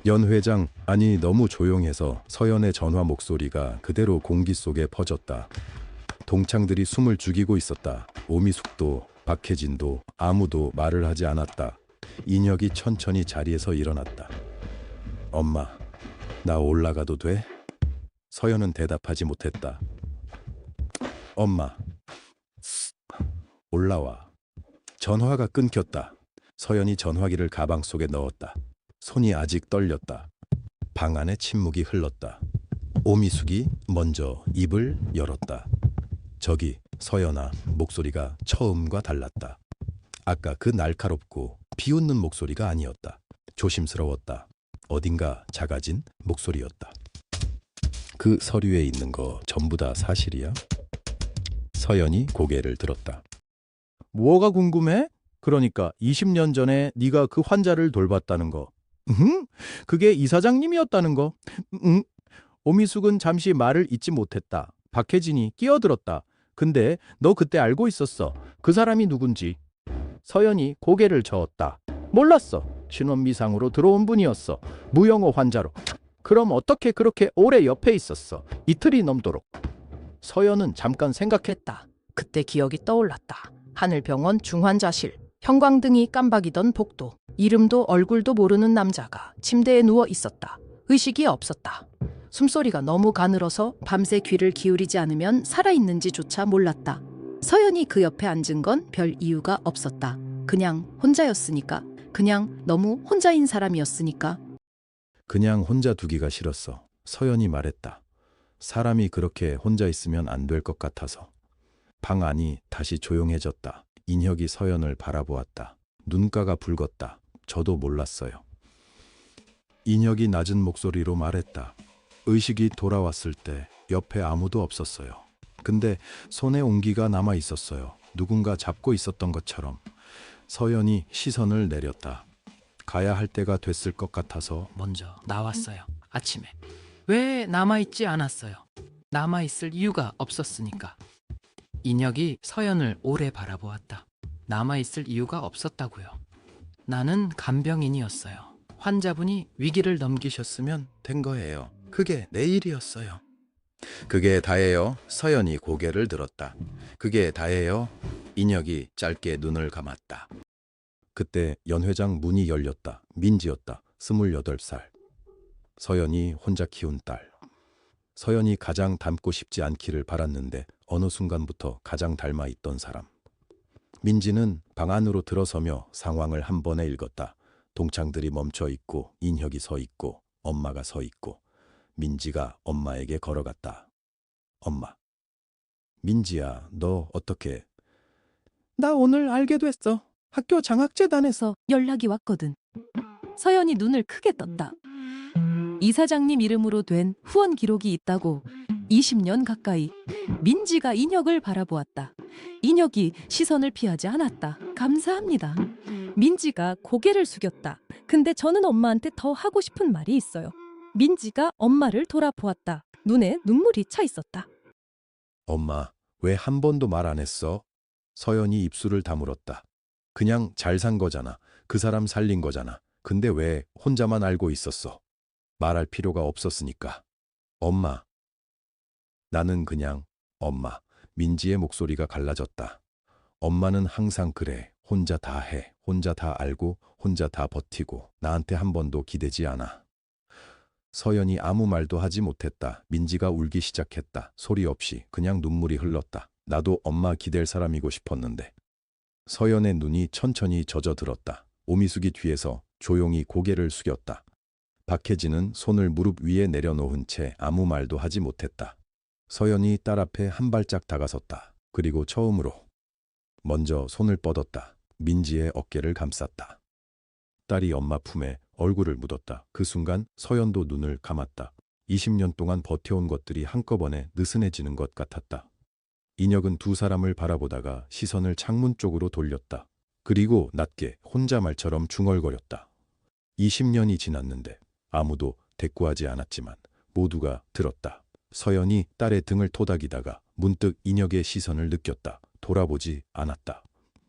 연 회장, 아니 너무 조용해서 서연의 전화 목소리가 그대로 공기 속에 퍼졌다. 동창들이 숨을 죽이고 있었다. 오미숙도 박혜진도 아무도 말을 하지 않았다. 인혁이 천천히 자리에서 일어났다. 엄마, 나 올라가도 돼? 서연은 대답하지 못했다. 엄마, 올라와. 전화가 끊겼다. 서연이 전화기를 가방 속에 넣었다. 손이 아직 떨렸다. 방 안에 침묵이 흘렀다. 오미숙이 먼저 입을 열었다. 저기 서연아, 목소리가 처음과 달랐다. 아까 그 날카롭고 비웃는 목소리가 아니었다. 조심스러웠다. 어딘가 작아진 목소리였다. 그 서류에 있는 거 전부 다 사실이야? 서연이 고개를 들었다. 뭐가 궁금해? 그러니까 20년 전에 네가 그 환자를 돌봤다는 거. 그게 이사장님이었다는 거. 오미숙은 잠시 말을 잇지 못했다. 박혜진이 끼어들었다. 근데 너 그때 알고 있었어. 그 사람이 누군지. 서연이 고개를 저었다. 몰랐어. 신원미상으로 들어온 분이었어. 무영호 환자로. 그럼 어떻게 그렇게 오래 옆에 있었어? 이틀이 넘도록. 서연은 잠깐 생각했다. 그때 기억이 떠올랐다. 하늘병원 중환자실. 형광등이 깜박이던 복도. 이름도 얼굴도 모르는 남자가 침대에 누워 있었다. 의식이 없었다. 숨소리가 너무 가늘어서 밤새 귀를 기울이지 않으면 살아있는지조차 몰랐다. 서연이 그 옆에 앉은 건 별 이유가 없었다. 그냥 혼자였으니까. 그냥 너무 혼자인 사람이었으니까. 그냥 혼자 두기가 싫었어. 서연이 말했다. 사람이 그렇게 혼자 있으면 안 될 것 같아서. 방 안이 다시 조용해졌다. 인혁이 서연을 바라보았다. 눈가가 붉었다. 저도 몰랐어요. 인혁이 낮은 목소리로 말했다. 의식이 돌아왔을 때 옆에 아무도 없었어요. 근데 손에 온기가 남아 있었어요. 누군가 잡고 있었던 것처럼. 서연이 시선을 내렸다. 가야 할 때가 됐을 것 같아서 먼저 나왔어요. 아침에. 왜 남아있지 않았어요? 남아있을 이유가 없었으니까. 인혁이 서연을 오래 바라보았다. 남아있을 이유가 없었다고요. 나는 간병인이었어요. 환자분이 위기를 넘기셨으면 된 거예요. 그게 내 일이었어요. 그게 다예요. 서연이 고개를 들었다. 그게 다예요. 인혁이 짧게 눈을 감았다. 그때 연 회장 문이 열렸다. 민지였다. 28살. 서연이 혼자 키운 딸. 서연이 가장 닮고 싶지 않기를 바랐는데 어느 순간부터 가장 닮아 있던 사람. 민지는 방 안으로 들어서며 상황을 한 번에 읽었다. 동창들이 멈춰 있고 인혁이 서 있고 엄마가 서 있고 민지가 엄마에게 걸어갔다. 엄마. 민지야, 너 어떻게? 나 오늘 알게 됐어. 학교 장학재단에서 연락이 왔거든. 서연이 눈을 크게 떴다. 이사장님 이름으로 된 후원 기록이 있다고. 20년 가까이 민지가 인혁을 바라보았다. 인혁이 시선을 피하지 않았다. 감사합니다. 민지가 고개를 숙였다. 근데 저는 엄마한테 더 하고 싶은 말이 있어요. 민지가 엄마를 돌아보았다. 눈에 눈물이 차 있었다. 엄마, 왜 한 번도 말 안 했어? 서연이 입술을 다물었다. 그냥 잘 산 거잖아. 그 사람 살린 거잖아. 근데 왜 혼자만 알고 있었어? 말할 필요가 없었으니까. 엄마. 나는 그냥 엄마. 민지의 목소리가 갈라졌다. 엄마는 항상 그래. 혼자 다 해. 혼자 다 알고 혼자 다 버티고 나한테 한 번도 기대지 않아. 서연이 아무 말도 하지 못했다. 민지가 울기 시작했다. 소리 없이 그냥 눈물이 흘렀다. 나도 엄마 기댈 사람이고 싶었는데. 서연의 눈이 천천히 젖어들었다. 오미숙이 뒤에서 조용히 고개를 숙였다. 박혜진은 손을 무릎 위에 내려놓은 채 아무 말도 하지 못했다. 서연이 딸 앞에 한 발짝 다가섰다. 그리고 처음으로 먼저 손을 뻗었다. 민지의 어깨를 감쌌다. 딸이 엄마 품에 얼굴을 묻었다. 그 순간 서연도 눈을 감았다. 20년 동안 버텨온 것들이 한꺼번에 느슨해지는 것 같았다. 인혁은 두 사람을 바라보다가 시선을 창문 쪽으로 돌렸다. 그리고 낮게 혼자 말처럼 중얼거렸다. 20년이 지났는데 아무도 대꾸하지 않았지만 모두가 들었다. 서연이 딸의 등을 토닥이다가 문득 인혁의 시선을 느꼈다. 돌아보지 않았다.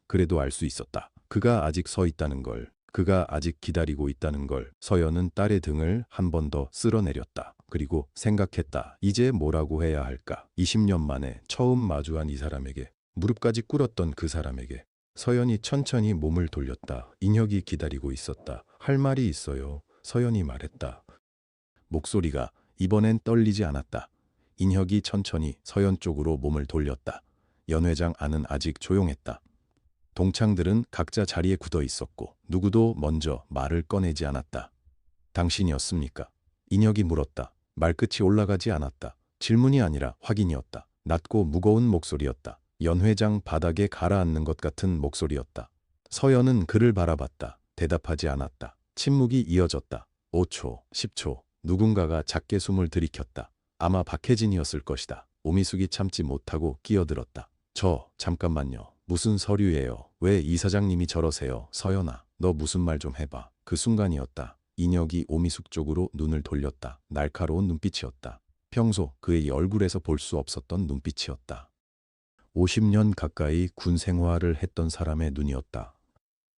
그래도 알 수 있었다. 그가 아직 서 있다는 걸, 그가 아직 기다리고 있다는 걸. 서연은 딸의 등을 한 번 더 쓸어내렸다. 그리고 생각했다. 이제 뭐라고 해야 할까? 20년 만에 처음 마주한 이 사람에게, 무릎까지 꿇었던 그 사람에게. 서연이 천천히 몸을 돌렸다. 인혁이 기다리고 있었다. 할 말이 있어요. 서연이 말했다. 목소리가 이번엔 떨리지 않았다. 인혁이 천천히 서연 쪽으로 몸을 돌렸다. 연 회장 안은 아직 조용했다. 동창들은 각자 자리에 굳어 있었고 누구도 먼저 말을 꺼내지 않았다. 당신이었습니까? 인혁이 물었다. 말끝이 올라가지 않았다. 질문이 아니라 확인이었다. 낮고 무거운 목소리였다. 연 회장 바닥에 가라앉는 것 같은 목소리였다. 서연은 그를 바라봤다. 대답하지 않았다. 침묵이 이어졌다. 5초, 10초. 누군가가 작게 숨을 들이켰다. 아마 박혜진이었을 것이다. 오미숙이 참지 못하고 끼어들었다. 잠깐만요. 무슨 서류예요? 왜 이사장님이 저러세요? 서연아, 너 무슨 말 좀 해봐. 그 순간이었다. 인혁이 오미숙 쪽으로 눈을 돌렸다. 날카로운 눈빛이었다. 평소 그의 얼굴에서 볼 수 없었던 눈빛이었다. 50년 가까이 군 생활을 했던 사람의 눈이었다.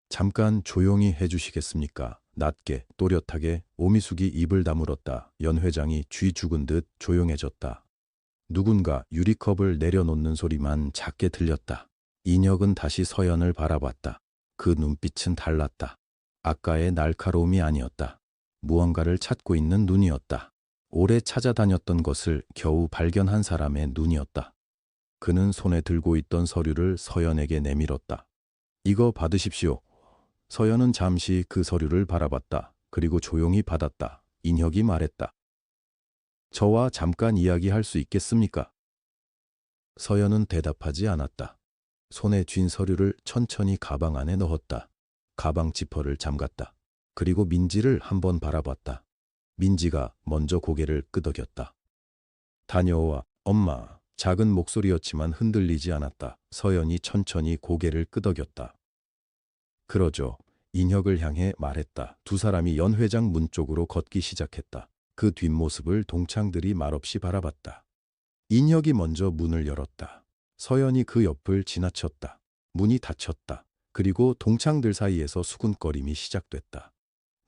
잠깐 조용히 해주시겠습니까? 낮게, 또렷하게. 오미숙이 입을 다물었다. 연 회장이 쥐 죽은 듯 조용해졌다. 누군가 유리컵을 내려놓는 소리만 작게 들렸다. 인혁은 다시 서연을 바라봤다. 그 눈빛은 달랐다. 아까의 날카로움이 아니었다. 무언가를 찾고 있는 눈이었다. 오래 찾아다녔던 것을 겨우 발견한 사람의 눈이었다. 그는 손에 들고 있던 서류를 서연에게 내밀었다. 이거 받으십시오. 서연은 잠시 그 서류를 바라봤다. 그리고 조용히 받았다. 인혁이 말했다. 저와 잠깐 이야기할 수 있겠습니까? 서연은 대답하지 않았다. 손에 쥔 서류를 천천히 가방 안에 넣었다. 가방 지퍼를 잠갔다. 그리고 민지를 한번 바라봤다. 민지가 먼저 고개를 끄덕였다. 다녀와, 엄마. 작은 목소리였지만 흔들리지 않았다. 서연이 천천히 고개를 끄덕였다. 그러죠. 인혁을 향해 말했다. 두 사람이 연회장 문 쪽으로 걷기 시작했다. 그 뒷모습을 동창들이 말없이 바라봤다. 인혁이 먼저 문을 열었다. 서연이 그 옆을 지나쳤다. 문이 닫혔다. 그리고 동창들 사이에서 수군거림이 시작됐다.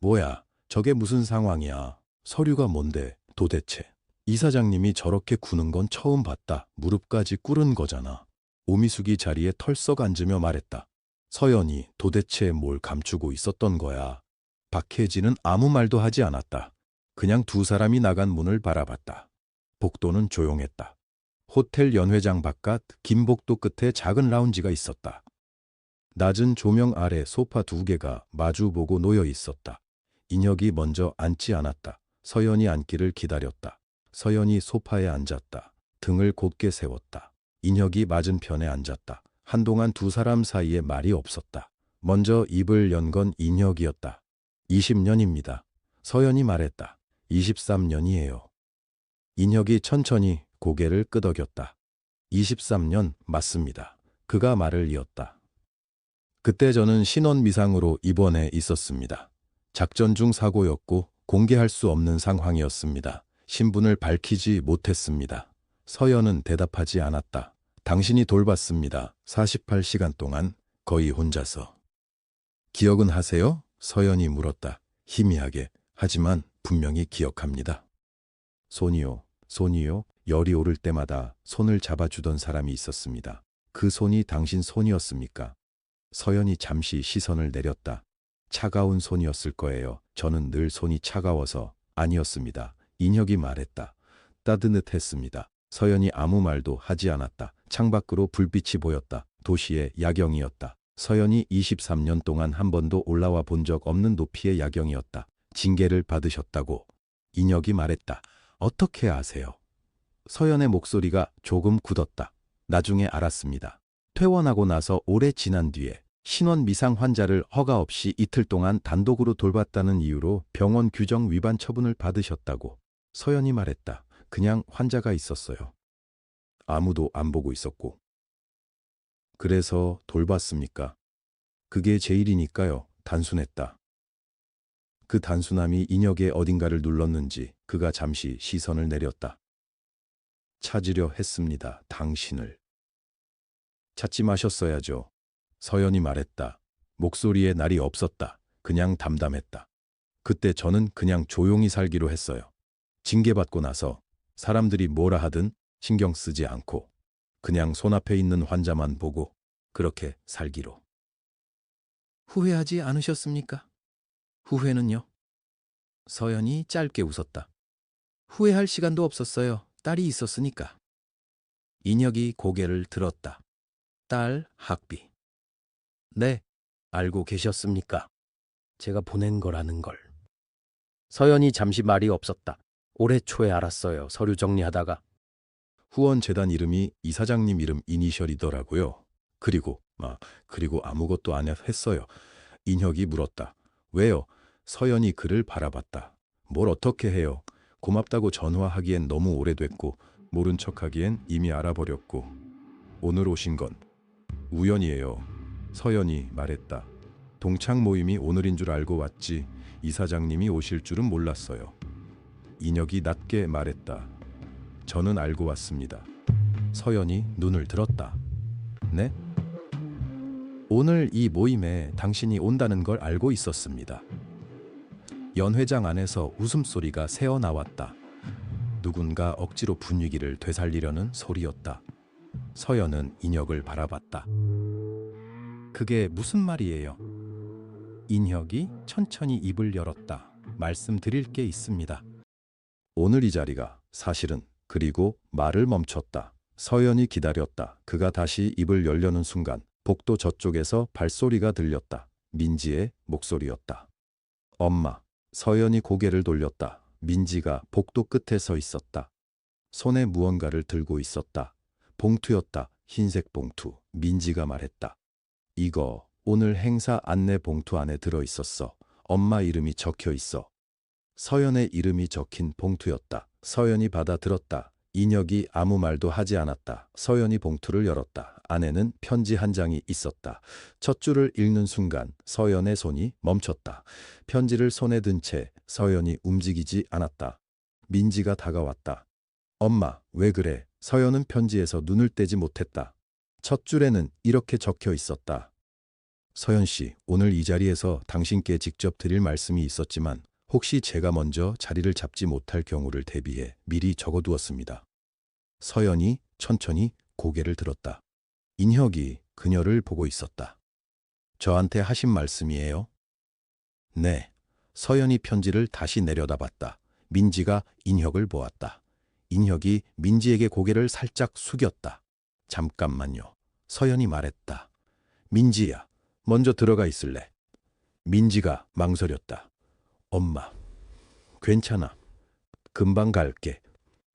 뭐야, 저게 무슨 상황이야? 서류가 뭔데, 도대체? 이사장님이 저렇게 구는 건 처음 봤다. 무릎까지 꿇은 거잖아. 오미숙이 자리에 털썩 앉으며 말했다. 서연이 도대체 뭘 감추고 있었던 거야? 박혜진은 아무 말도 하지 않았다. 그냥 두 사람이 나간 문을 바라봤다. 복도는 조용했다. 호텔 연회장 바깥 김복도 끝에 작은 라운지가 있었다. 낮은 조명 아래 소파 두 개가 마주보고 놓여 있었다. 인혁이 먼저 앉지 않았다. 서연이 앉기를 기다렸다. 서연이 소파에 앉았다. 등을 곧게 세웠다. 인혁이 맞은편에 앉았다. 한동안 두 사람 사이에 말이 없었다. 먼저 입을 연 건 인혁이었다. 20년입니다. 서연이 말했다. 23년이에요. 인혁이 천천히 고개를 끄덕였다. 23년 맞습니다. 그가 말을 이었다. 그때 저는 신원 미상으로 입원해 있었습니다. 작전 중 사고였고 공개할 수 없는 상황이었습니다. 신분을 밝히지 못했습니다. 서연은 대답하지 않았다. 당신이 돌봤습니다. 48시간 동안 거의 혼자서. 기억은 하세요? 서연이 물었다. 희미하게. 하지만 분명히 기억합니다. 손이요. 열이 오를 때마다 손을 잡아주던 사람이 있었습니다. 그 손이 당신 손이었습니까? 서연이 잠시 시선을 내렸다. 차가운 손이었을 거예요. 저는 늘 손이 차가워서. 아니었습니다. 인혁이 말했다. 따뜻했습니다. 서연이 아무 말도 하지 않았다. 창밖으로 불빛이 보였다. 도시의 야경이었다. 서연이 23년 동안 한 번도 올라와 본 적 없는 높이의 야경이었다. 징계를 받으셨다고. 인혁이 말했다. 어떻게 아세요? 서연의 목소리가 조금 굳었다. 나중에 알았습니다. 퇴원하고 나서 오래 지난 뒤에 신원 미상 환자를 허가 없이 이틀 동안 단독으로 돌봤다는 이유로 병원 규정 위반 처분을 받으셨다고. 서연이 말했다. 그냥 환자가 있었어요. 아무도 안 보고 있었고. 그래서 돌봤습니까? 그게 제 일이니까요. 단순했다. 그 단순함이 인혁의 어딘가를 눌렀는지 그가 잠시 시선을 내렸다. 찾으려 했습니다. 당신을. 찾지 마셨어야죠. 서연이 말했다. 목소리에 날이 없었다. 그냥 담담했다. 그때 저는 그냥 조용히 살기로 했어요. 징계받고 나서 사람들이 뭐라 하든 신경 쓰지 않고 그냥 손앞에 있는 환자만 보고 그렇게 살기로. 후회하지 않으셨습니까? 후회는요? 서연이 짧게 웃었다. 후회할 시간도 없었어요. 딸이 있었으니까. 인혁이 고개를 들었다. 딸 학비. 네, 알고 계셨습니까? 제가 보낸 거라는 걸. 서연이 잠시 말이 없었다. 올해 초에 알았어요. 서류 정리하다가. 후원재단 이름이 이사장님 이름 이니셜이더라고요. 그리고 아무것도 안 했어요. 인혁이 물었다. 왜요? 서연이 그를 바라봤다. 뭘 어떻게 해요? 고맙다고 전화하기엔 너무 오래됐고 모른 척하기엔 이미 알아버렸고 오늘 오신 건 우연이에요. 서연이 말했다. 동창 모임이 오늘인 줄 알고 왔지 이사장님이 오실 줄은 몰랐어요. 인혁이 낮게 말했다. 저는 알고 왔습니다. 서연이 눈을 들었다. 네? 오늘 이 모임에 당신이 온다는 걸 알고 있었습니다. 연회장 안에서 웃음소리가 새어나왔다. 누군가 억지로 분위기를 되살리려는 소리였다. 서연은 인혁을 바라봤다. 그게 무슨 말이에요? 인혁이 천천히 입을 열었다. 말씀드릴 게 있습니다. 오늘 이 자리가 사실은 그리고 말을 멈췄다. 서연이 기다렸다. 그가 다시 입을 열려는 순간 복도 저쪽에서 발소리가 들렸다. 민지의 목소리였다. 엄마. 서연이 고개를 돌렸다. 민지가 복도 끝에 서 있었다. 손에 무언가를 들고 있었다. 봉투였다. 흰색 봉투. 민지가 말했다. 이거 오늘 행사 안내 봉투 안에 들어있었어. 엄마 이름이 적혀 있어. 서연의 이름이 적힌 봉투였다. 서연이 받아들었다. 인혁이 아무 말도 하지 않았다. 서연이 봉투를 열었다. 안에는 편지 한 장이 있었다. 첫 줄을 읽는 순간 서연의 손이 멈췄다. 편지를 손에 든 채 서연이 움직이지 않았다. 민지가 다가왔다. 엄마, 왜 그래? 서연은 편지에서 눈을 떼지 못했다. 첫 줄에는 이렇게 적혀 있었다. 서연 씨, 오늘 이 자리에서 당신께 직접 드릴 말씀이 있었지만 혹시 제가 먼저 자리를 잡지 못할 경우를 대비해 미리 적어두었습니다. 서연이 천천히 고개를 들었다. 인혁이 그녀를 보고 있었다. 저한테 하신 말씀이에요? 네. 서연이 편지를 다시 내려다봤다. 민지가 인혁을 보았다. 인혁이 민지에게 고개를 살짝 숙였다. 잠깐만요. 서연이 말했다. 민지야, 먼저 들어가 있을래? 민지가 망설였다. 엄마, 괜찮아. 금방 갈게.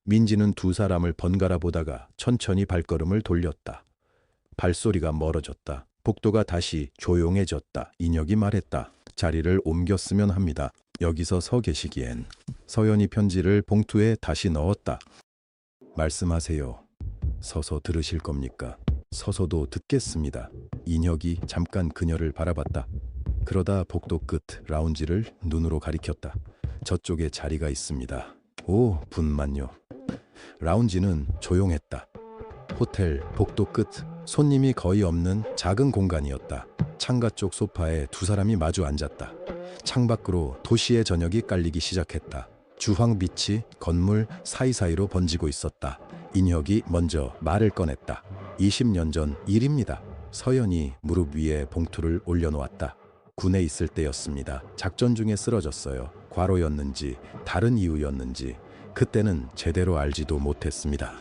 민지는 두 사람을 번갈아 보다가 천천히 발걸음을 돌렸다. 발소리가 멀어졌다. 복도가 다시 조용해졌다. 인혁이 말했다. 자리를 옮겼으면 합니다. 여기서 서 계시기엔. 서연이 편지를 봉투에 다시 넣었다. 말씀하세요. 서서 들으실 겁니까? 서서도 듣겠습니다. 인혁이 잠깐 그녀를 바라봤다. 그러다 복도 끝 라운지를 눈으로 가리켰다. 저쪽에 자리가 있습니다. 오, 분만요. 라운지는 조용했다. 호텔 복도 끝 손님이 거의 없는 작은 공간이었다. 창가 쪽 소파에 두 사람이 마주 앉았다. 창밖으로 도시의 저녁이 깔리기 시작했다. 주황빛이 건물 사이사이로 번지고 있었다. 인혁이 먼저 말을 꺼냈다. 20년 전 일입니다. 서연이 무릎 위에 봉투를 올려놓았다. 군에 있을 때였습니다. 작전 중에 쓰러졌어요. 과로였는지 다른 이유였는지 그때는 제대로 알지도 못했습니다.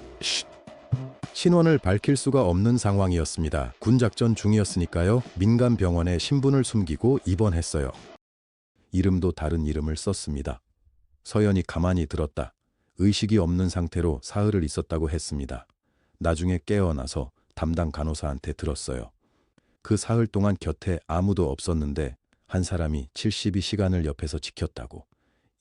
신원을 밝힐 수가 없는 상황이었습니다. 군작전 중이었으니까요. 민간 병원에 신분을 숨기고 입원했어요. 이름도 다른 이름을 썼습니다. 서연이 가만히 들었다. 의식이 없는 상태로 사흘을 있었다고 했습니다. 나중에 깨어나서 담당 간호사한테 들었어요. 그 사흘 동안 곁에 아무도 없었는데 한 사람이 72시간을 옆에서 지켰다고.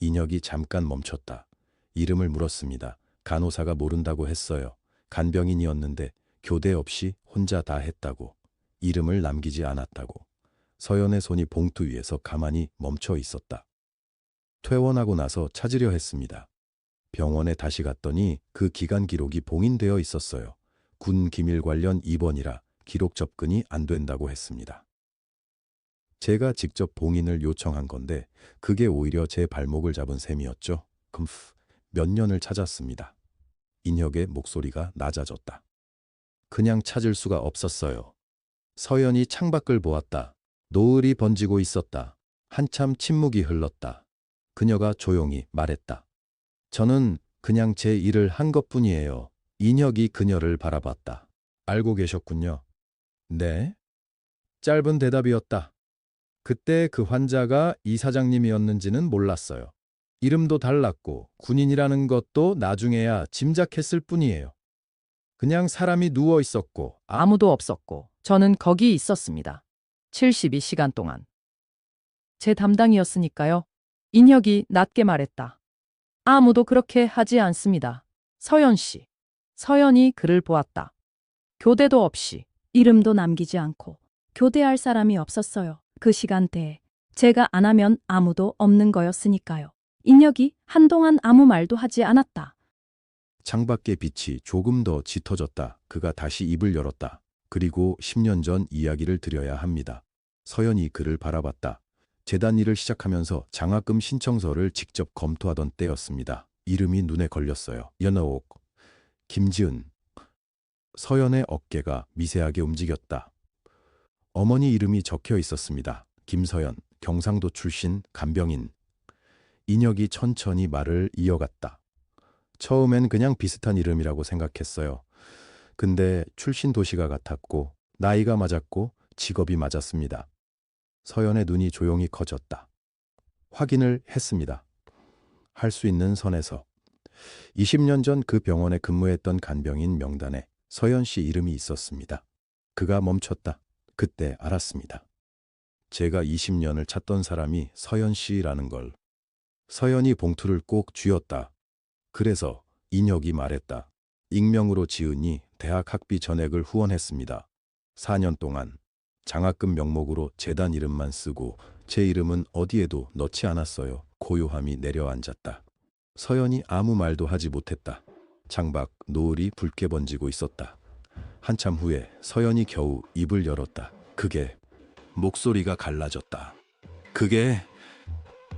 인혁이 잠깐 멈췄다. 이름을 물었습니다. 간호사가 모른다고 했어요. 간병인이었는데 교대 없이 혼자 다 했다고. 이름을 남기지 않았다고. 서연의 손이 봉투 위에서 가만히 멈춰 있었다. 퇴원하고 나서 찾으려 했습니다. 병원에 다시 갔더니 그 기간 기록이 봉인되어 있었어요. 군 기밀 관련 입원이라 기록 접근이 안 된다고 했습니다. 제가 직접 봉인을 요청한 건데 그게 오히려 제 발목을 잡은 셈이었죠. 몇 년을 찾았습니다. 인혁의 목소리가 낮아졌다. 그냥 찾을 수가 없었어요. 서연이 창밖을 보았다. 노을이 번지고 있었다. 한참 침묵이 흘렀다. 그녀가 조용히 말했다. 저는 그냥 제 일을 한 것뿐이에요. 인혁이 그녀를 바라봤다. 알고 계셨군요. 네? 짧은 대답이었다. 그때 그 환자가 이 사장님이었는지는 몰랐어요. 이름도 달랐고 군인이라는 것도 나중에야 짐작했을 뿐이에요. 그냥 사람이 누워 있었고 아무도 없었고 저는 거기 있었습니다. 72시간 동안. 제 담당이었으니까요. 인혁이 낮게 말했다. 아무도 그렇게 하지 않습니다. 서연 씨. 서연이 그를 보았다. 교대도 없이. 이름도 남기지 않고 교대할 사람이 없었어요. 그 시간대에 제가 안 하면 아무도 없는 거였으니까요. 인혁이 한동안 아무 말도 하지 않았다. 창밖의 빛이 조금 더 짙어졌다. 그가 다시 입을 열었다. 그리고 10년 전 이야기를 드려야 합니다. 서연이 그를 바라봤다. 재단 일을 시작하면서 장학금 신청서를 직접 검토하던 때였습니다. 이름이 눈에 걸렸어요. 연옥, 김지은. 서연의 어깨가 미세하게 움직였다. 어머니 이름이 적혀 있었습니다. 김서연, 경상도 출신 간병인. 인혁이 천천히 말을 이어갔다. 처음엔 그냥 비슷한 이름이라고 생각했어요. 근데 출신 도시가 같았고 나이가 맞았고 직업이 맞았습니다. 서연의 눈이 조용히 커졌다. 확인을 했습니다. 할 수 있는 선에서. 20년 전 그 병원에 근무했던 간병인 명단에 서연 씨 이름이 있었습니다. 그가 멈췄다. 그때 알았습니다. 제가 20년을 찾던 사람이 서연 씨라는 걸. 서연이 봉투를 꼭 쥐었다. 그래서 인혁이 말했다. 익명으로 지은이 대학 학비 전액을 후원했습니다. 4년 동안 장학금 명목으로 재단 이름만 쓰고 제 이름은 어디에도 넣지 않았어요. 고요함이 내려앉았다. 서연이 아무 말도 하지 못했다. 창밖 노을이 붉게 번지고 있었다. 한참 후에 서연이 겨우 입을 열었다. 그게 목소리가 갈라졌다. 그게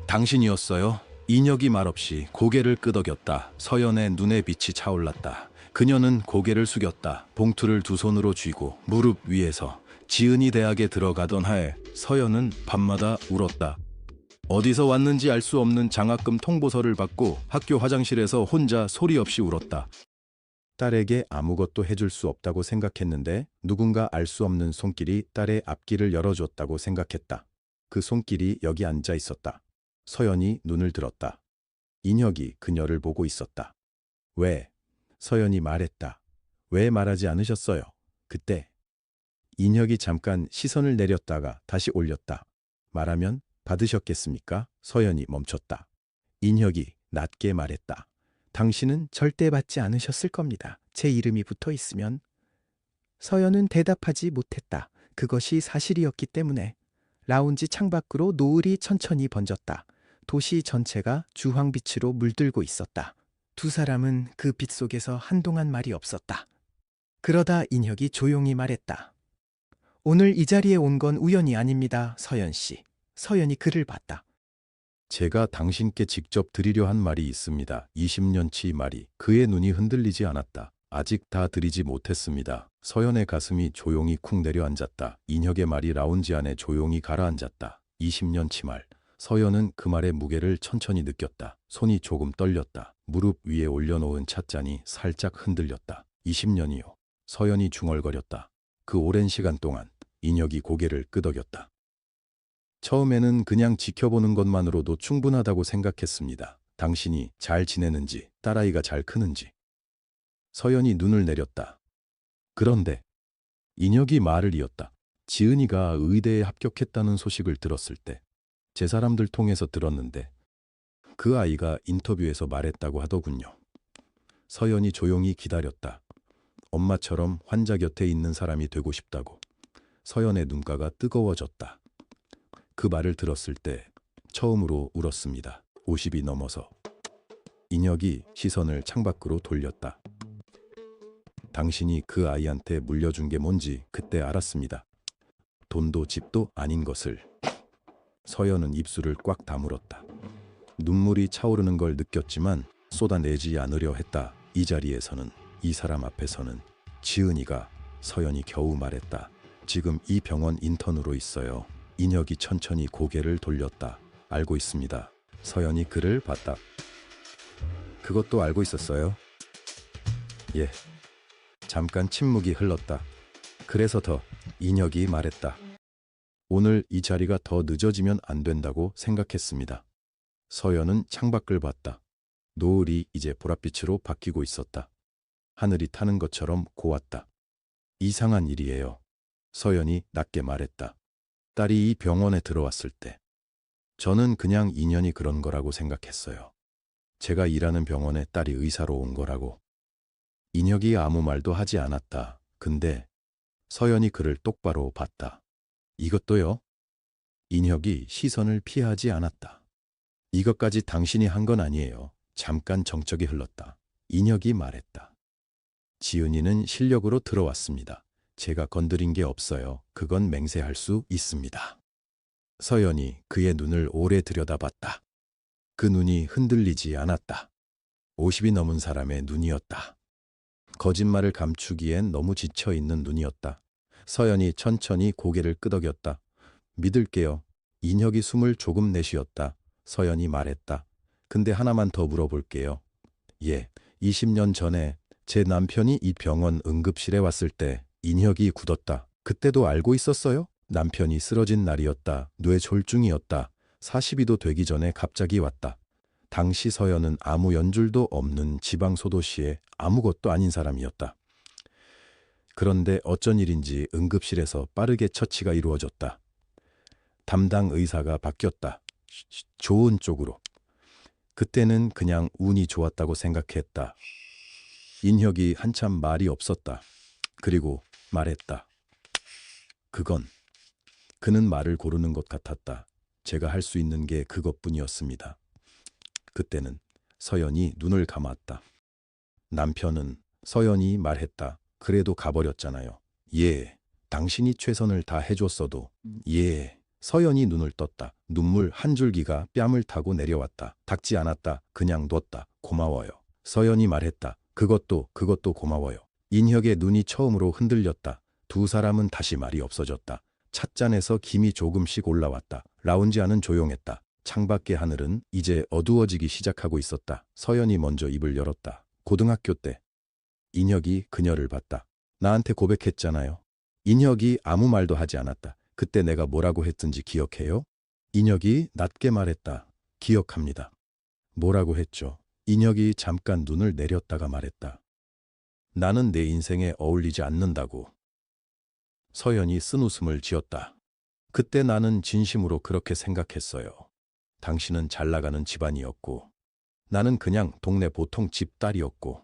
당신이었어요? 인혁이 말없이 고개를 끄덕였다. 서연의 눈에 빛이 차올랐다. 그녀는 고개를 숙였다. 봉투를 두 손으로 쥐고 무릎 위에서. 지은이 대학에 들어가던 하에 서연은 밤마다 울었다. 어디서 왔는지 알 수 없는 장학금 통보서를 받고 학교 화장실에서 혼자 소리 없이 울었다. 딸에게 아무것도 해줄 수 없다고 생각했는데 누군가 알 수 없는 손길이 딸의 앞길을 열어줬다고 생각했다. 그 손길이 여기 앉아 있었다. 서연이 눈을 들었다. 인혁이 그녀를 보고 있었다. 왜? 서연이 말했다. 왜 말하지 않으셨어요? 그때. 인혁이 잠깐 시선을 내렸다가 다시 올렸다. 말하면 받으셨겠습니까? 서연이 멈췄다. 인혁이 낮게 말했다. 당신은 절대 받지 않으셨을 겁니다. 제 이름이 붙어 있으면. 서연은 대답하지 못했다. 그것이 사실이었기 때문에. 라운지 창밖으로 노을이 천천히 번졌다. 도시 전체가 주황빛으로 물들고 있었다. 두 사람은 그 빛 속에서 한동안 말이 없었다. 그러다 인혁이 조용히 말했다. 오늘 이 자리에 온 건 우연이 아닙니다, 서연 씨. 서연이 그를 봤다. 제가 당신께 직접 드리려 한 말이 있습니다. 20년치 말이. 그의 눈이 흔들리지 않았다. 아직 다 드리지 못했습니다. 서연의 가슴이 조용히 쿵 내려앉았다. 인혁의 말이 라운지 안에 조용히 가라앉았다. 20년치 말. 서연은 그 말의 무게를 천천히 느꼈다. 손이 조금 떨렸다. 무릎 위에 올려놓은 찻잔이 살짝 흔들렸다. 20년이요. 서연이 중얼거렸다. 그 오랜 시간 동안 인혁이 고개를 끄덕였다. 처음에는 그냥 지켜보는 것만으로도 충분하다고 생각했습니다. 당신이 잘 지내는지, 딸아이가 잘 크는지. 서연이 눈을 내렸다. 그런데 인혁이 말을 이었다. 지은이가 의대에 합격했다는 소식을 들었을 때 제 사람들 통해서 들었는데 그 아이가 인터뷰에서 말했다고 하더군요. 서연이 조용히 기다렸다. 엄마처럼 환자 곁에 있는 사람이 되고 싶다고. 서연의 눈가가 뜨거워졌다. 그 말을 들었을 때 처음으로 울었습니다. 50이 넘어서. 인혁이 시선을 창밖으로 돌렸다. 당신이 그 아이한테 물려준 게 뭔지 그때 알았습니다. 돈도 집도 아닌 것을. 서연은 입술을 꽉 다물었다. 눈물이 차오르는 걸 느꼈지만 쏟아내지 않으려 했다. 이 자리에서는, 이 사람 앞에서는. 지은이가. 서연이 겨우 말했다. 지금 이 병원 인턴으로 있어요. 인혁이 천천히 고개를 돌렸다. 알고 있습니다. 서연이 그를 봤다. 그것도 알고 있었어요? 예. 잠깐 침묵이 흘렀다. 그래서 더. 인혁이 말했다. 오늘 이 자리가 더 늦어지면 안 된다고 생각했습니다. 서연은 창밖을 봤다. 노을이 이제 보랏빛으로 바뀌고 있었다. 하늘이 타는 것처럼 고왔다. 이상한 일이에요. 서연이 낮게 말했다. 딸이 이 병원에 들어왔을 때 저는 그냥 인연이 그런 거라고 생각했어요. 제가 일하는 병원에 딸이 의사로 온 거라고. 인혁이 아무 말도 하지 않았다. 근데 서연이 그를 똑바로 봤다. 이것도요? 인혁이 시선을 피하지 않았다. 이것까지 당신이 한 건 아니에요. 잠깐 정적이 흘렀다. 인혁이 말했다. 지은이는 실력으로 들어왔습니다. 제가 건드린 게 없어요. 그건 맹세할 수 있습니다. 서연이 그의 눈을 오래 들여다봤다. 그 눈이 흔들리지 않았다. 50이 넘은 사람의 눈이었다. 거짓말을 감추기엔 너무 지쳐있는 눈이었다. 서연이 천천히 고개를 끄덕였다. 믿을게요. 인혁이 숨을 조금 내쉬었다. 서연이 말했다. 근데 하나만 더 물어볼게요. 예, 20년 전에 제 남편이 이 병원 응급실에 왔을 때 인혁이 굳었다. 그때도 알고 있었어요? 남편이 쓰러진 날이었다. 뇌졸중이었다. 42도 되기 전에 갑자기 왔다. 당시 서연은 아무 연줄도 없는 지방 소도시의 아무것도 아닌 사람이었다. 그런데 어쩐 일인지 응급실에서 빠르게 처치가 이루어졌다. 담당 의사가 바뀌었다. 좋은 쪽으로. 그때는 그냥 운이 좋았다고 생각했다. 인혁이 한참 말이 없었다. 그리고 말했다. 그는 말을 고르는 것 같았다. 제가 할 수 있는 게 그것뿐이었습니다. 그때는 서연이 눈을 감았다. 남편은 서연이 말했다. 그래도 가버렸잖아요. 예, 당신이 최선을 다 해줬어도. 예. 서연이 눈을 떴다. 눈물 한 줄기가 뺨을 타고 내려왔다. 닦지 않았다. 그냥 뒀다. 고마워요. 서연이 말했다. 그것도 고마워요. 인혁의 눈이 처음으로 흔들렸다. 두 사람은 다시 말이 없어졌다. 찻잔에서 김이 조금씩 올라왔다. 라운지 안은 조용했다. 창밖의 하늘은 이제 어두워지기 시작하고 있었다. 서연이 먼저 입을 열었다. 고등학교 때 인혁이 그녀를 봤다. 나한테 고백했잖아요. 인혁이 아무 말도 하지 않았다. 그때 내가 뭐라고 했든지 기억해요? 인혁이 낮게 말했다. 기억합니다. 뭐라고 했죠? 인혁이 잠깐 눈을 내렸다가 말했다. 나는 내 인생에 어울리지 않는다고. 서연이 쓴웃음을 지었다. 그때 나는 진심으로 그렇게 생각했어요. 당신은 잘 나가는 집안이었고 나는 그냥 동네 보통 집딸이었고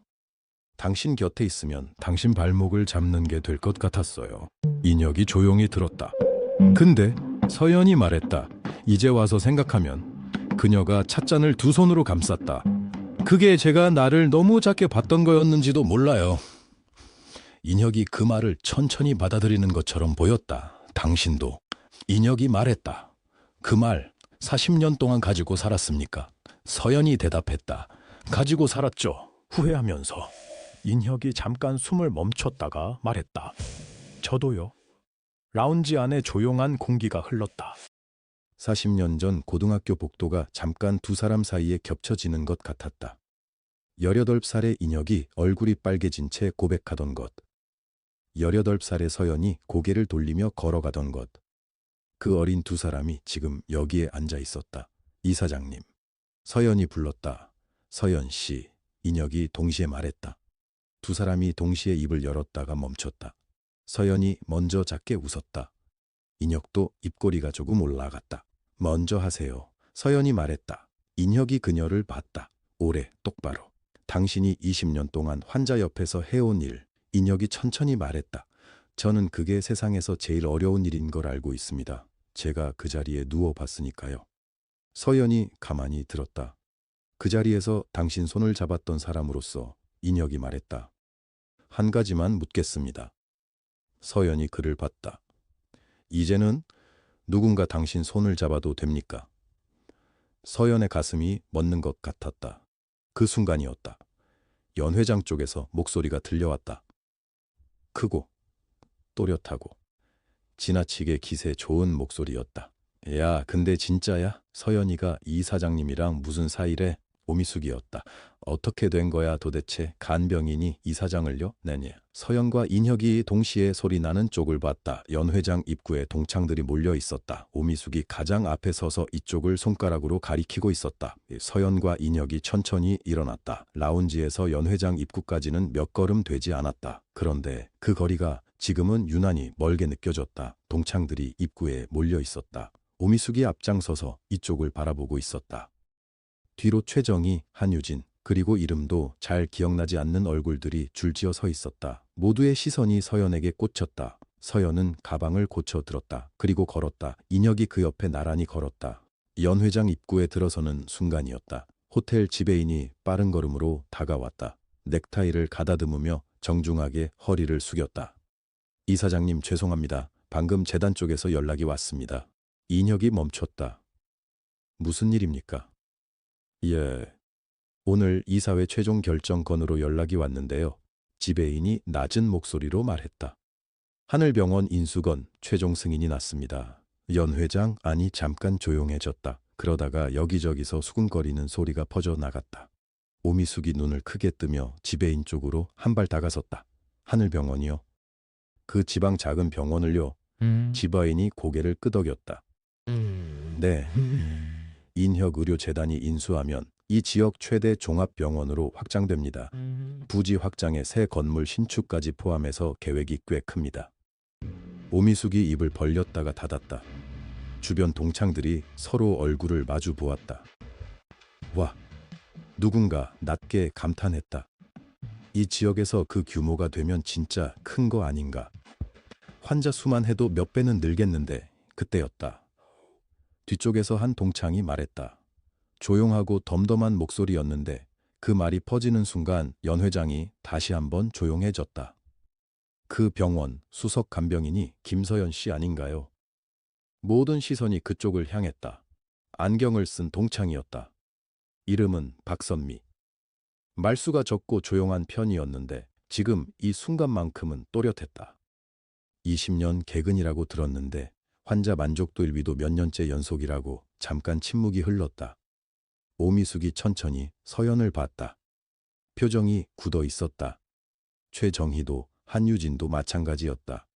당신 곁에 있으면 당신 발목을 잡는 게 될 것 같았어요. 인혁이 조용히 들었다. 근데 서연이 말했다. 이제 와서 생각하면 그녀가 찻잔을 두 손으로 감쌌다. 그게 제가 나를 너무 작게 봤던 거였는지도 몰라요. 인혁이 그 말을 천천히 받아들이는 것처럼 보였다. 당신도. 인혁이 말했다. 그 말 40년 동안 가지고 살았습니까? 서연이 대답했다. 가지고 살았죠. 후회하면서. 인혁이 잠깐 숨을 멈췄다가 말했다. 저도요. 라운지 안에 조용한 공기가 흘렀다. 40년 전 고등학교 복도가 잠깐 두 사람 사이에 겹쳐지는 것 같았다. 18살의 인혁이 얼굴이 빨개진 채 고백하던 것. 18살의 서연이 고개를 돌리며 걸어가던 것. 그 어린 두 사람이 지금 여기에 앉아 있었다. 이사장님. 서연이 불렀다. 서연 씨. 인혁이 동시에 말했다. 두 사람이 동시에 입을 열었다가 멈췄다. 서연이 먼저 작게 웃었다. 인혁도 입꼬리가 조금 올라갔다. 먼저 하세요. 서연이 말했다. 인혁이 그녀를 봤다. 오래 똑바로. 당신이 20년 동안 환자 옆에서 해온 일. 인혁이 천천히 말했다. 저는 그게 세상에서 제일 어려운 일인 걸 알고 있습니다. 제가 그 자리에 누워봤으니까요. 서연이 가만히 들었다. 그 자리에서 당신 손을 잡았던 사람으로서 인혁이 말했다. 한 가지만 묻겠습니다. 서연이 그를 봤다. 이제는 누군가 당신 손을 잡아도 됩니까? 서연의 가슴이 멎는 것 같았다. 그 순간이었다. 연 회장 쪽에서 목소리가 들려왔다. 크고 또렷하고 지나치게 기세 좋은 목소리였다. 야, 근데 진짜야? 서연이가 이 사장님이랑 무슨 사이래? 오미숙이었다. 어떻게 된 거야 도대체? 간병인이 이사장을요? 네네. 서연과 인혁이 동시에 소리나는 쪽을 봤다. 연 회장 입구에 동창들이 몰려 있었다. 오미숙이 가장 앞에 서서 이쪽을 손가락으로 가리키고 있었다. 서연과 인혁이 천천히 일어났다. 라운지에서 연 회장 입구까지는 몇 걸음 되지 않았다. 그런데 그 거리가 지금은 유난히 멀게 느껴졌다. 동창들이 입구에 몰려 있었다. 오미숙이 앞장서서 이쪽을 바라보고 있었다. 뒤로 최정희, 한유진, 그리고 이름도 잘 기억나지 않는 얼굴들이 줄지어 서 있었다. 모두의 시선이 서연에게 꽂혔다. 서연은 가방을 고쳐 들었다. 그리고 걸었다. 인혁이 그 옆에 나란히 걸었다. 연 회장 입구에 들어서는 순간이었다. 호텔 지배인이 빠른 걸음으로 다가왔다. 넥타이를 가다듬으며 정중하게 허리를 숙였다. 이사장님 죄송합니다. 방금 재단 쪽에서 연락이 왔습니다. 인혁이 멈췄다. 무슨 일입니까? 예, 오늘 이사회 최종 결정건으로 연락이 왔는데요. 지배인이 낮은 목소리로 말했다. 하늘병원 인수건 최종 승인이 났습니다. 연 회장 안이 잠깐 조용해졌다. 그러다가 여기저기서 수군거리는 소리가 퍼져나갔다. 오미숙이 눈을 크게 뜨며 지배인 쪽으로 한 발 다가섰다. 하늘병원이요? 그 지방 작은 병원을요? 지바인이 고개를 끄덕였다. 네. 인혁의료재단이 인수하면 이 지역 최대 종합병원으로 확장됩니다. 부지 확장에 새 건물 신축까지 포함해서 계획이 꽤 큽니다. 오미숙이 입을 벌렸다가 닫았다. 주변 동창들이 서로 얼굴을 마주 보았다. 와, 누군가 낮게 감탄했다. 이 지역에서 그 규모가 되면 진짜 큰 거 아닌가. 환자 수만 해도 몇 배는 늘겠는데 그때였다. 뒤쪽에서 한 동창이 말했다. 조용하고 덤덤한 목소리였는데 그 말이 퍼지는 순간 연 회장이 다시 한번 조용해졌다. 그 병원 수석 간병인이 김서연 씨 아닌가요? 모든 시선이 그쪽을 향했다. 안경을 쓴 동창이었다. 이름은 박선미. 말수가 적고 조용한 편이었는데 지금 이 순간만큼은 또렷했다. 20년 개근이라고 들었는데 환자 만족도 1위도 몇 년째 연속이라고. 잠깐 침묵이 흘렀다. 오미숙이 천천히 서연을 봤다. 표정이 굳어 있었다. 최정희도 한유진도 마찬가지였다.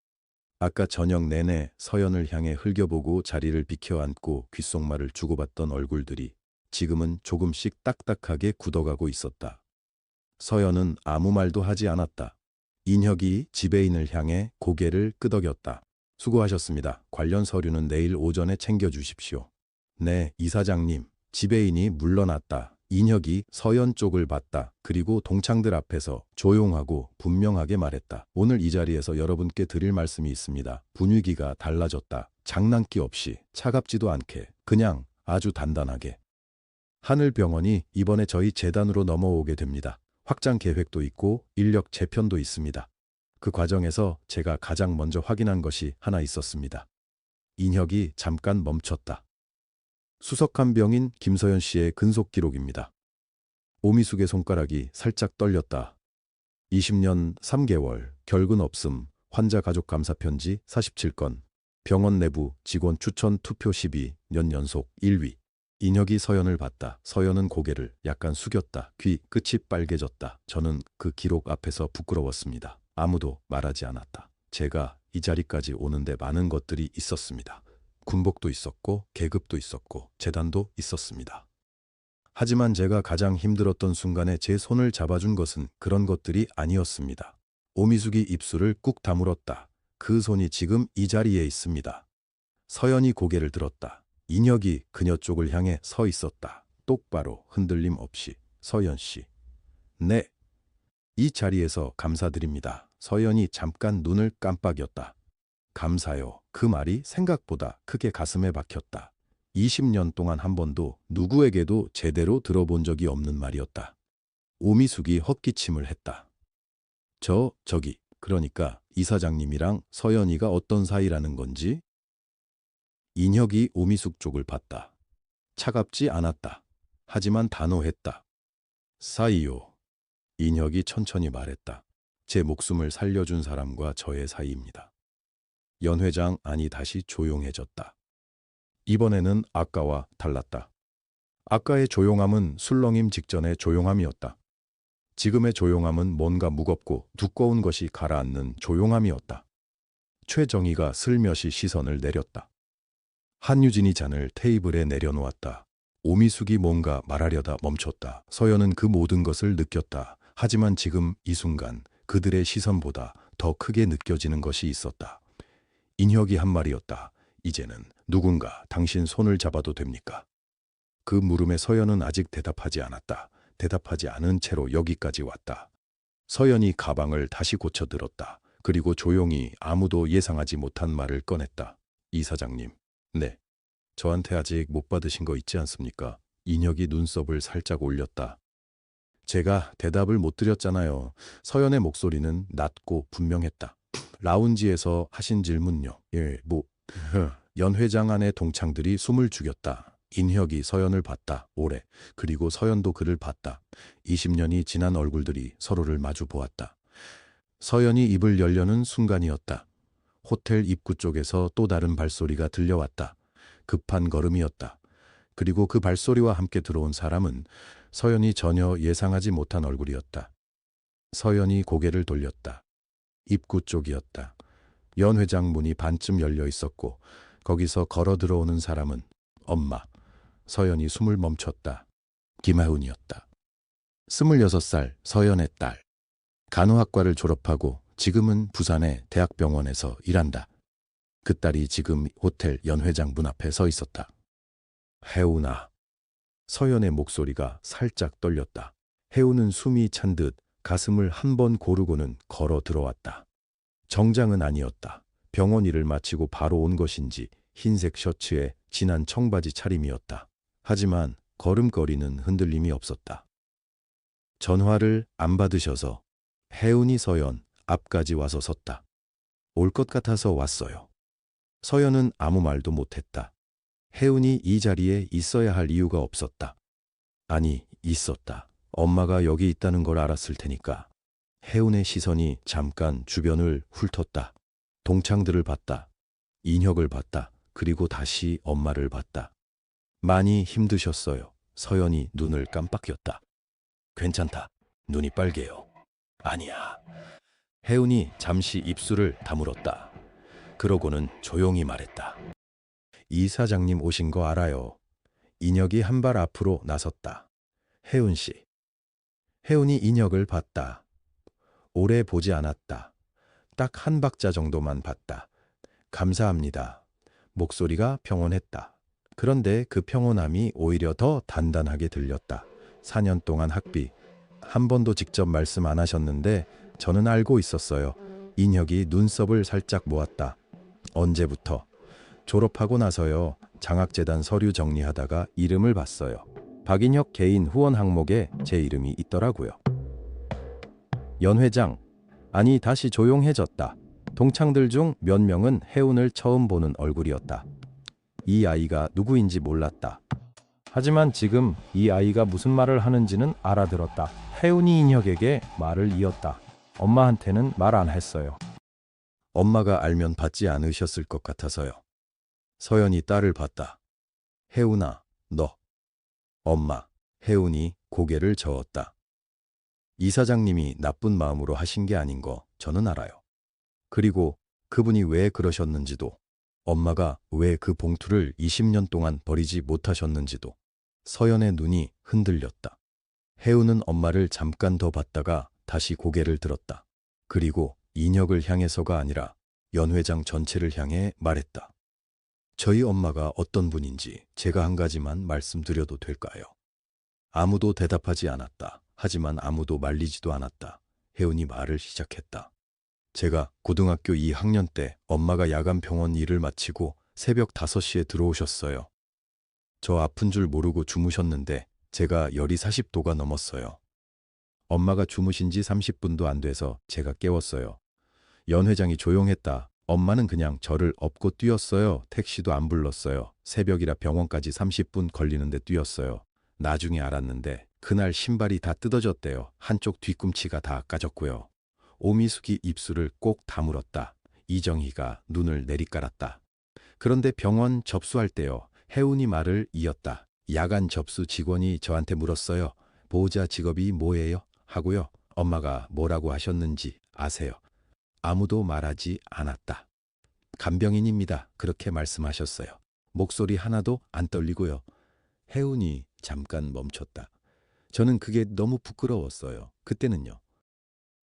아까 저녁 내내 서연을 향해 흘겨보고 자리를 비켜안고 귓속말을 주고받던 얼굴들이 지금은 조금씩 딱딱하게 굳어가고 있었다. 서연은 아무 말도 하지 않았다. 인혁이 지배인을 향해 고개를 끄덕였다. 수고하셨습니다. 관련 서류는 내일 오전에 챙겨주십시오. 네, 이사장님. 지배인이 물러났다. 인혁이 서연 쪽을 봤다. 그리고 동창들 앞에서 조용하고 분명하게 말했다. 오늘 이 자리에서 여러분께 드릴 말씀이 있습니다. 분위기가 달라졌다. 장난기 없이, 차갑지도 않게, 그냥 아주 단단하게. 하늘병원이 이번에 저희 재단으로 넘어오게 됩니다. 확장 계획도 있고 인력 재편도 있습니다. 그 과정에서 제가 가장 먼저 확인한 것이 하나 있었습니다. 인혁이 잠깐 멈췄다. 수석한 병인 김서연 씨의 근속 기록입니다. 오미숙의 손가락이 살짝 떨렸다. 20년 3개월, 결근 없음, 환자 가족 감사 편지 47건, 병원 내부 직원 추천 투표 12년 연속 1위. 인혁이 서연을 봤다. 서연은 고개를 약간 숙였다. 귀 끝이 빨개졌다. 저는 그 기록 앞에서 부끄러웠습니다. 아무도 말하지 않았다. 제가 이 자리까지 오는데 많은 것들이 있었습니다. 군복도 있었고 계급도 있었고 재단도 있었습니다. 하지만 제가 가장 힘들었던 순간에 제 손을 잡아준 것은 그런 것들이 아니었습니다. 오미숙이 입술을 꾹 다물었다. 그 손이 지금 이 자리에 있습니다. 서연이 고개를 들었다. 인혁이 그녀 쪽을 향해 서 있었다. 똑바로 흔들림 없이. 서연 씨. 네. 이 자리에서 감사드립니다. 서연이 잠깐 눈을 깜빡였다. 감사요. 그 말이 생각보다 크게 가슴에 박혔다. 20년 동안 한 번도 누구에게도 제대로 들어본 적이 없는 말이었다. 오미숙이 헛기침을 했다. 저기, 그러니까 이사장님이랑 서연이가 어떤 사이라는 건지? 인혁이 오미숙 쪽을 봤다. 차갑지 않았다. 하지만 단호했다. 사이요. 인혁이 천천히 말했다. 제 목숨을 살려준 사람과 저의 사이입니다. 연 회장 안이 다시 조용해졌다. 이번에는 아까와 달랐다. 아까의 조용함은 술렁임 직전의 조용함이었다. 지금의 조용함은 뭔가 무겁고 두꺼운 것이 가라앉는 조용함이었다. 최정희가 슬며시 시선을 내렸다. 한유진이 잔을 테이블에 내려놓았다. 오미숙이 뭔가 말하려다 멈췄다. 서연은 그 모든 것을 느꼈다. 하지만 지금 이 순간 그들의 시선보다 더 크게 느껴지는 것이 있었다. 인혁이 한 말이었다. 이제는 누군가 당신 손을 잡아도 됩니까? 그 물음에 서연은 아직 대답하지 않았다. 대답하지 않은 채로 여기까지 왔다. 서연이 가방을 다시 고쳐들었다. 그리고 조용히 아무도 예상하지 못한 말을 꺼냈다. 이사장님. 네. 저한테 아직 못 받으신 거 있지 않습니까? 인혁이 눈썹을 살짝 올렸다. 제가 대답을 못 드렸잖아요. 서연의 목소리는 낮고 분명했다. 라운지에서 하신 질문요. 연 회장 안의 동창들이 숨을 죽였다. 인혁이 서연을 봤다. 오래. 그리고 서연도 그를 봤다. 20년이 지난 얼굴들이 서로를 마주 보았다. 서연이 입을 열려는 순간이었다. 호텔 입구 쪽에서 또 다른 발소리가 들려왔다. 급한 걸음이었다. 그리고 그 발소리와 함께 들어온 사람은 서연이 전혀 예상하지 못한 얼굴이었다. 서연이 고개를 돌렸다. 입구 쪽이었다. 연 회장 문이 반쯤 열려 있었고 거기서 걸어 들어오는 사람은 엄마. 서연이 숨을 멈췄다. 김하은이었다. 26살 서연의 딸. 간호학과를 졸업하고 지금은 부산의 대학병원에서 일한다. 그 딸이 지금 호텔 연 회장 문 앞에 서 있었다. 혜운아. 서연의 목소리가 살짝 떨렸다. 혜운은 숨이 찬 듯 가슴을 한 번 고르고는 걸어 들어왔다. 정장은 아니었다. 병원 일을 마치고 바로 온 것인지 흰색 셔츠에 진한 청바지 차림이었다. 하지만 걸음걸이는 흔들림이 없었다. 전화를 안 받으셔서 혜운이 서연 앞까지 와서 섰다. 올 것 같아서 왔어요. 서연은 아무 말도 못했다. 혜운이 이 자리에 있어야 할 이유가 없었다. 아니, 있었다. 엄마가 여기 있다는 걸 알았을 테니까. 혜운의 시선이 잠깐 주변을 훑었다. 동창들을 봤다. 인혁을 봤다. 그리고 다시 엄마를 봤다. 많이 힘드셨어요. 서연이 눈을 깜빡였다. 괜찮다. 눈이 빨개요. 아니야. 혜운이 잠시 입술을 다물었다. 그러고는 조용히 말했다. 이사장님 오신 거 알아요. 인혁이 한 발 앞으로 나섰다. 혜운 씨. 혜운이 인혁을 봤다. 오래 보지 않았다. 딱 한 박자 정도만 봤다. 감사합니다. 목소리가 평온했다. 그런데 그 평온함이 오히려 더 단단하게 들렸다. 4년 동안 학비. 한 번도 직접 말씀 안 하셨는데 저는 알고 있었어요. 인혁이 눈썹을 살짝 모았다. 언제부터? 졸업하고 나서요. 장학재단 서류 정리하다가 이름을 봤어요. 박인혁 개인 후원 항목에 제 이름이 있더라고요. 연 회장. 아니, 다시 조용해졌다. 동창들 중 몇 명은 혜운을 처음 보는 얼굴이었다. 이 아이가 누구인지 몰랐다. 하지만 지금 이 아이가 무슨 말을 하는지는 알아들었다. 혜운이 인혁에게 말을 이었다. 엄마한테는 말 안 했어요. 엄마가 알면 받지 않으셨을 것 같아서요. 서연이 딸을 봤다. 혜운아, 너. 엄마. 혜운이 고개를 저었다. 이사장님이 나쁜 마음으로 하신 게 아닌 거 저는 알아요. 그리고 그분이 왜 그러셨는지도, 엄마가 왜 그 봉투를 20년 동안 버리지 못하셨는지도. 서연의 눈이 흔들렸다. 혜운은 엄마를 잠깐 더 봤다가 다시 고개를 들었다. 그리고 인혁을 향해서가 아니라 연 회장 전체를 향해 말했다. 저희 엄마가 어떤 분인지 제가 한 가지만 말씀드려도 될까요? 아무도 대답하지 않았다. 하지만 아무도 말리지도 않았다. 혜운이 말을 시작했다. 제가 고등학교 2학년 때 엄마가 야간 병원 일을 마치고 새벽 5시에 들어오셨어요. 저 아픈 줄 모르고 주무셨는데 제가 열이 40도가 넘었어요. 엄마가 주무신 지 30분도 안 돼서 제가 깨웠어요. 연 회장이 조용했다. 엄마는 그냥 저를 업고 뛰었어요. 택시도 안 불렀어요. 새벽이라 병원까지 30분 걸리는데 뛰었어요. 나중에 알았는데 그날 신발이 다 뜯어졌대요. 한쪽 뒤꿈치가 다 까졌고요. 오미숙이 입술을 꼭 다물었다. 이정희가 눈을 내리깔았다. 그런데 병원 접수할 때요. 혜운이 말을 이었다. 야간 접수 직원이 저한테 물었어요. 보호자 직업이 뭐예요? 하고요. 엄마가 뭐라고 하셨는지 아세요? 아무도 말하지 않았다. 간병인입니다. 그렇게 말씀하셨어요. 목소리 하나도 안 떨리고요. 혜운이 잠깐 멈췄다. 저는 그게 너무 부끄러웠어요. 그때는요.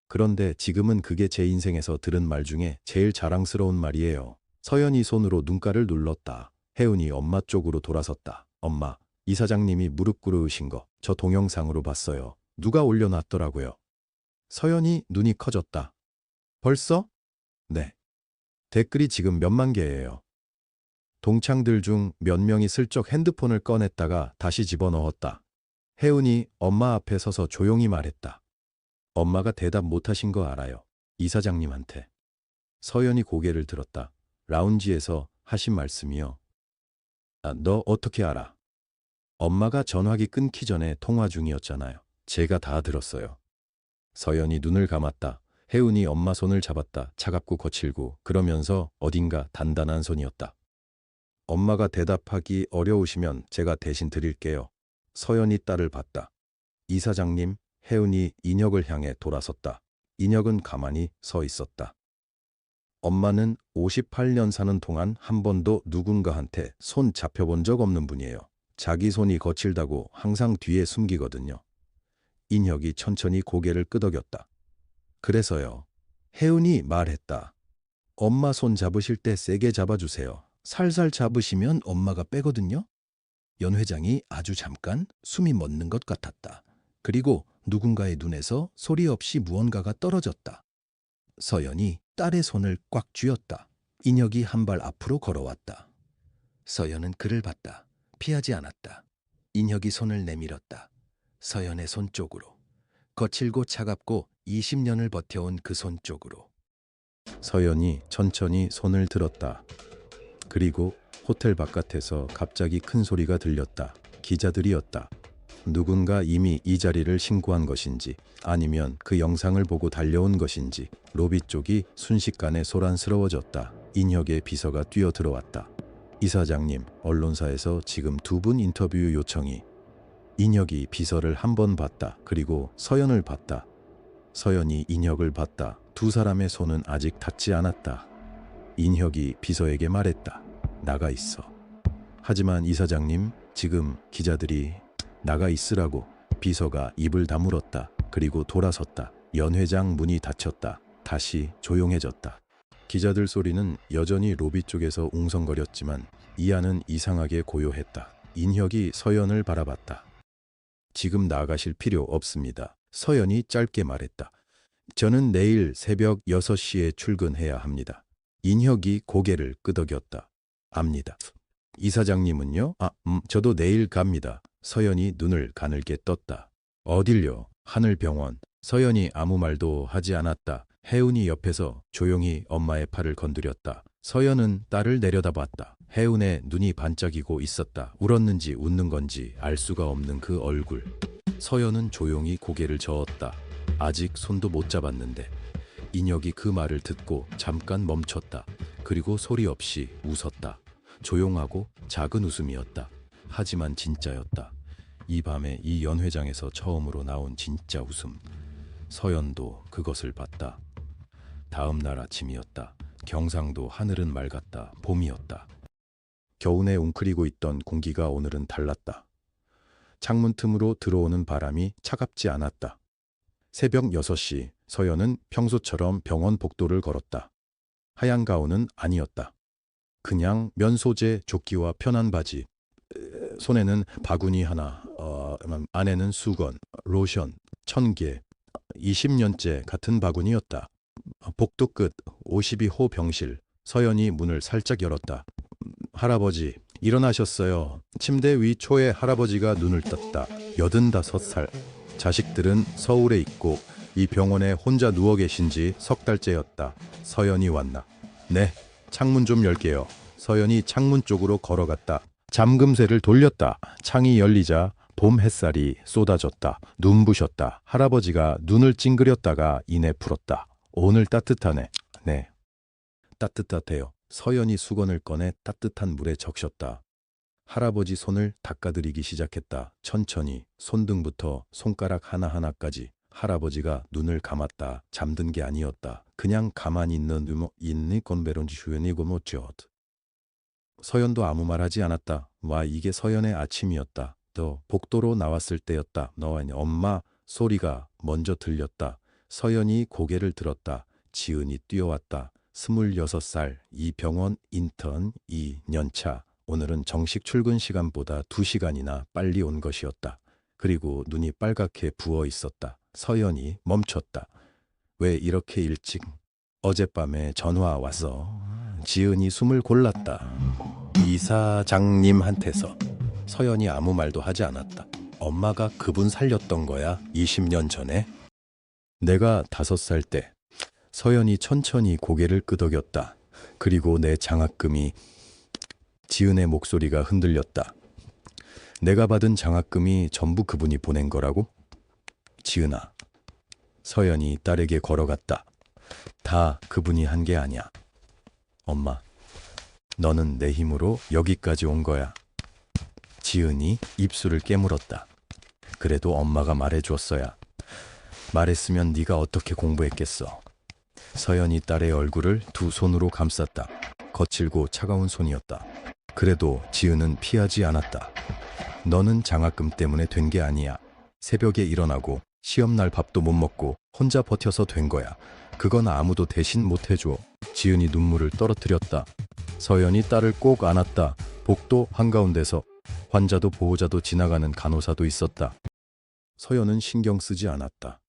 그런데 지금은 그게 제 인생에서 들은 말 중에 제일 자랑스러운 말이에요. 서연이 손으로 눈가를 눌렀다. 혜운이 엄마 쪽으로 돌아섰다. 엄마, 이사장님이 무릎 꿇으신 거 저 동영상으로 봤어요. 누가 올려놨더라고요. 서연이 눈이 커졌다. 벌써? 네. 댓글이 지금 몇만 개예요. 동창들 중 몇 명이 슬쩍 핸드폰을 꺼냈다가 다시 집어넣었다. 혜운이 엄마 앞에 서서 조용히 말했다. 엄마가 대답 못하신 거 알아요. 이사장님한테. 서연이 고개를 들었다. 라운지에서 하신 말씀이요. 아, 너 어떻게 알아? 엄마가 전화기 끊기 전에 통화 중이었잖아요. 제가 다 들었어요. 서연이 눈을 감았다. 혜운이 엄마 손을 잡았다. 차갑고 거칠고 그러면서 어딘가 단단한 손이었다. 엄마가 대답하기 어려우시면 제가 대신 드릴게요. 서연이 딸을 봤다. 이사장님, 혜은이 인혁을 향해 돌아섰다. 인혁은 가만히 서 있었다. 엄마는 58년 사는 동안 한 번도 누군가한테 손 잡혀본 적 없는 분이에요. 자기 손이 거칠다고 항상 뒤에 숨기거든요. 인혁이 천천히 고개를 끄덕였다. 그래서요. 혜은이 말했다. 엄마 손 잡으실 때 세게 잡아주세요. 살살 잡으시면 엄마가 빼거든요. 연 회장이 아주 잠깐 숨이 멎는 것 같았다. 그리고 누군가의 눈에서 소리 없이 무언가가 떨어졌다. 서연이 딸의 손을 꽉 쥐었다. 인혁이 한 발 앞으로 걸어왔다. 서연은 그를 봤다. 피하지 않았다. 인혁이 손을 내밀었다. 서연의 손 쪽으로. 거칠고 차갑고 20년을 버텨온 그 손 쪽으로. 서연이 천천히 손을 들었다. 그리고 호텔 바깥에서 갑자기 큰 소리가 들렸다. 기자들이었다. 누군가 이미 이 자리를 신고한 것인지 아니면 그 영상을 보고 달려온 것인지 로비 쪽이 순식간에 소란스러워졌다. 인혁의 비서가 뛰어들어왔다. 이사장님, 언론사에서 지금 2분 인터뷰 요청이. 인혁이 비서를 한 번 봤다. 그리고 서연을 봤다. 서연이 인혁을 봤다. 두 사람의 손은 아직 닿지 않았다. 인혁이 비서에게 말했다. 나가 있어. 하지만 이사장님, 지금 기자들이 나가 있으라고. 비서가 입을 다물었다. 그리고 돌아섰다. 연 회장 문이 닫혔다. 다시 조용해졌다. 기자들 소리는 여전히 로비 쪽에서 웅성거렸지만 이 안은 이상하게 고요했다. 인혁이 서연을 바라봤다. 지금 나가실 필요 없습니다. 서연이 짧게 말했다. 저는 내일 새벽 6시에 출근해야 합니다. 인혁이 고개를 끄덕였다. 압니다. 이사장님은요? 저도 내일 갑니다. 서연이 눈을 가늘게 떴다. 어딜요? 하늘병원. 서연이 아무 말도 하지 않았다. 혜은이 옆에서 조용히 엄마의 팔을 건드렸다. 서연은 딸을 내려다봤다. 혜은의 눈이 반짝이고 있었다. 울었는지 웃는 건지 알 수가 없는 그 얼굴. 서연은 조용히 고개를 저었다. 아직 손도 못 잡았는데. 인혁이 그 말을 듣고 잠깐 멈췄다. 그리고 소리 없이 웃었다. 조용하고 작은 웃음이었다. 하지만 진짜였다. 이 밤에 이 연회장에서 처음으로 나온 진짜 웃음. 서연도 그것을 봤다. 다음 날 아침이었다. 경상도 하늘은 맑았다. 봄이었다. 겨우내 웅크리고 있던 공기가 오늘은 달랐다. 창문 틈으로 들어오는 바람이 차갑지 않았다. 새벽 6시, 서연은 평소처럼 병원 복도를 걸었다. 하얀 가운은 아니었다. 그냥 면 소재 조끼와 편한 바지. 손에는 바구니 하나, 안에는 수건, 로션, 1000개. 20년째 같은 바구니였다. 복도 끝 52호 병실. 서연이 문을 살짝 열었다. 할아버지, 일어나셨어요. 침대 위 초에 할아버지가 눈을 떴다. 85살. 자식들은 서울에 있고 이 병원에 혼자 누워 계신 지 석 달째였다. 서연이 왔나? 네, 창문 좀 열게요. 서연이 창문 쪽으로 걸어갔다. 잠금쇠를 돌렸다. 창이 열리자 봄 햇살이 쏟아졌다. 눈부셨다. 할아버지가 눈을 찡그렸다가 이내 풀었다. 오늘 따뜻하네. 네, 따뜻해요. 서연이 수건을 꺼내 따뜻한 물에 적셨다. 할아버지 손을 닦아드리기 시작했다. 천천히 손등부터 손가락 하나하나까지. 할아버지가 눈을 감았다. 잠든 게 아니었다. 그냥 가만히 있는 건배론지 휴연이고 못지엇. 서연도 아무 말하지 않았다. 와, 이게 서연의 아침이었다. 또 복도로 나왔을 때였다. 너와 엄마 소리가 먼저 들렸다. 서연이 고개를 들었다. 지은이 뛰어왔다. 26살, 이 병원 인턴 2년차. 오늘은 정식 출근 시간보다 2시간이나 빨리 온 것이었다. 그리고 눈이 빨갛게 부어 있었다. 서연이 멈췄다. 왜 이렇게 일찍? 어젯밤에 전화 와서. 지은이 숨을 골랐다. 이사장님한테서. 서연이 아무 말도 하지 않았다. 엄마가 그분 살렸던 거야, 20년 전에? 내가 5살 때. 서연이 천천히 고개를 끄덕였다. 그리고 내 장학금이. 지은의 목소리가 흔들렸다. 내가 받은 장학금이 전부 그분이 보낸 거라고? 지은아. 서연이 딸에게 걸어갔다. 다 그분이 한 게 아니야. 엄마. 너는 내 힘으로 여기까지 온 거야. 지은이 입술을 깨물었다. 그래도 엄마가 말해줬어야. 말했으면 네가 어떻게 공부했겠어. 서연이 딸의 얼굴을 두 손으로 감쌌다. 거칠고 차가운 손이었다. 그래도 지은은 피하지 않았다. 너는 장학금 때문에 된 게 아니야. 새벽에 일어나고 시험날 밥도 못 먹고 혼자 버텨서 된 거야. 그건 아무도 대신 못 해줘. 지은이 눈물을 떨어뜨렸다. 서연이 딸을 꼭 안았다. 복도 한가운데서 환자도 보호자도 지나가는 간호사도 있었다. 서연은 신경 쓰지 않았다.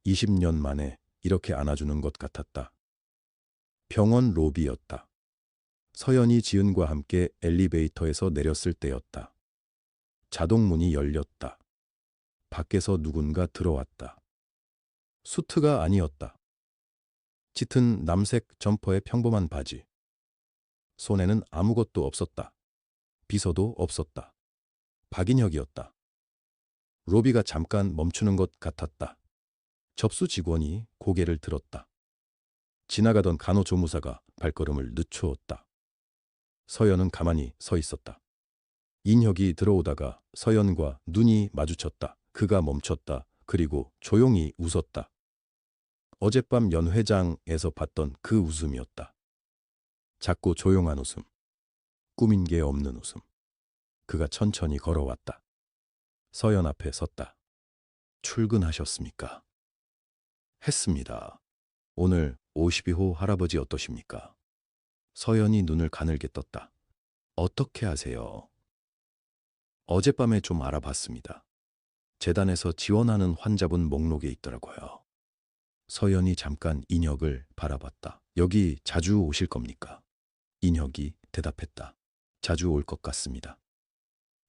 20년 만에 이렇게 안아주는 것 같았다. 병원 로비였다. 서연이 지은과 함께 엘리베이터에서 내렸을 때였다. 자동문이 열렸다. 밖에서 누군가 들어왔다. 수트가 아니었다. 짙은 남색 점퍼에 평범한 바지. 손에는 아무것도 없었다. 비서도 없었다. 박인혁이었다. 로비가 잠깐 멈추는 것 같았다. 접수 직원이 고개를 들었다. 지나가던 간호조무사가 발걸음을 늦추었다. 서연은 가만히 서 있었다. 인혁이 들어오다가 서연과 눈이 마주쳤다. 그가 멈췄다. 그리고 조용히 웃었다. 어젯밤 연회장에서 봤던 그 웃음이었다. 작고 조용한 웃음. 꾸민 게 없는 웃음. 그가 천천히 걸어왔다. 서연 앞에 섰다. 출근하셨습니까? 했습니다. 오늘 52호 할아버지 어떠십니까? 서연이 눈을 가늘게 떴다. 어떻게 아세요? 어젯밤에 좀 알아봤습니다. 재단에서 지원하는 환자분 목록에 있더라고요. 서연이 잠깐 인혁을 바라봤다. 여기 자주 오실 겁니까? 인혁이 대답했다. 자주 올 것 같습니다.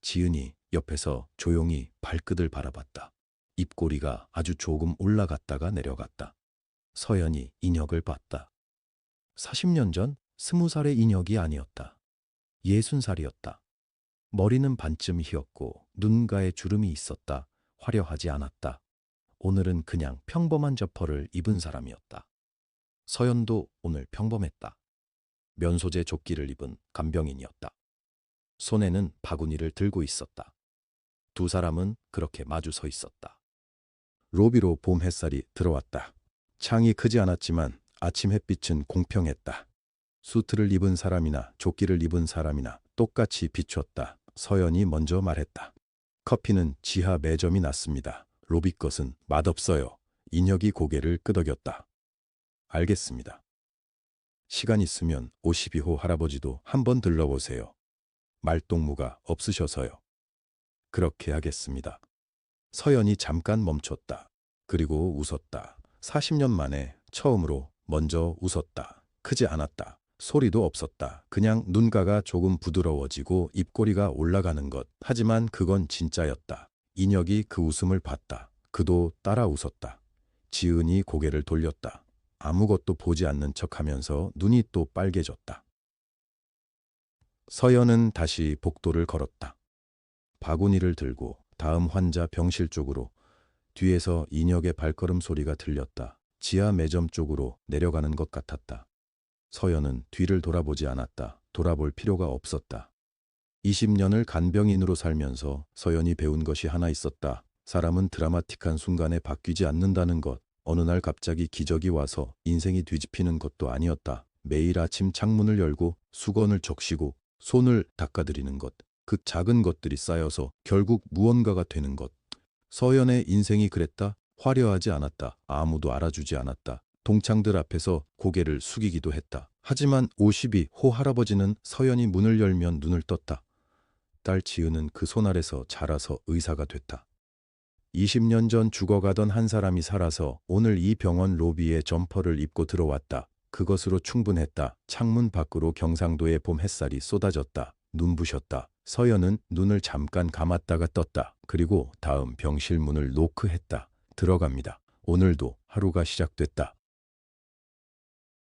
지은이 옆에서 조용히 발끝을 바라봤다. 입꼬리가 아주 조금 올라갔다가 내려갔다. 서연이 인혁을 봤다. 40년 전 20살의 인혁이 아니었다. 60살이었다. 머리는 반쯤 휘었고 눈가에 주름이 있었다. 화려하지 않았다. 오늘은 그냥 평범한 저퍼를 입은 사람이었다. 서연도 오늘 평범했다. 면소재 조끼를 입은 간병인이었다. 손에는 바구니를 들고 있었다. 두 사람은 그렇게 마주 서 있었다. 로비로 봄 햇살이 들어왔다. 창이 크지 않았지만 아침 햇빛은 공평했다. 수트를 입은 사람이나 조끼를 입은 사람이나 똑같이 비췄다. 서연이 먼저 말했다. 커피는 지하 매점이 낫습니다. 로비 것은 맛없어요. 인혁이 고개를 끄덕였다. 알겠습니다. 시간 있으면 52호 할아버지도 한번 들러보세요. 말동무가 없으셔서요. 그렇게 하겠습니다. 서연이 잠깐 멈췄다. 그리고 웃었다. 40년 만에 처음으로 먼저 웃었다. 크지 않았다. 소리도 없었다. 그냥 눈가가 조금 부드러워지고 입꼬리가 올라가는 것. 하지만 그건 진짜였다. 인혁이 그 웃음을 봤다. 그도 따라 웃었다. 지은이 고개를 돌렸다. 아무것도 보지 않는 척하면서 눈이 또 빨개졌다. 서연은 다시 복도를 걸었다. 바구니를 들고 다음 환자 병실 쪽으로. 뒤에서 인혁의 발걸음 소리가 들렸다. 지하 매점 쪽으로 내려가는 것 같았다. 서연은 뒤를 돌아보지 않았다. 돌아볼 필요가 없었다. 20년을 간병인으로 살면서 서연이 배운 것이 하나 있었다. 사람은 드라마틱한 순간에 바뀌지 않는다는 것. 어느 날 갑자기 기적이 와서 인생이 뒤집히는 것도 아니었다. 매일 아침 창문을 열고 수건을 적시고 손을 닦아드리는 것. 그 작은 것들이 쌓여서 결국 무언가가 되는 것. 서연의 인생이 그랬다. 화려하지 않았다. 아무도 알아주지 않았다. 동창들 앞에서 고개를 숙이기도 했다. 하지만 52호 할아버지는 서연이 문을 열면 눈을 떴다. 딸 지은은 그 손 아래서 자라서 의사가 됐다. 20년 전 죽어가던 한 사람이 살아서 오늘 이 병원 로비에 점퍼를 입고 들어왔다. 그것으로 충분했다. 창문 밖으로 경상도의 봄 햇살이 쏟아졌다. 눈부셨다. 서연은 눈을 잠깐 감았다가 떴다. 그리고 다음 병실 문을 노크했다. 들어갑니다. 오늘도 하루가 시작됐다.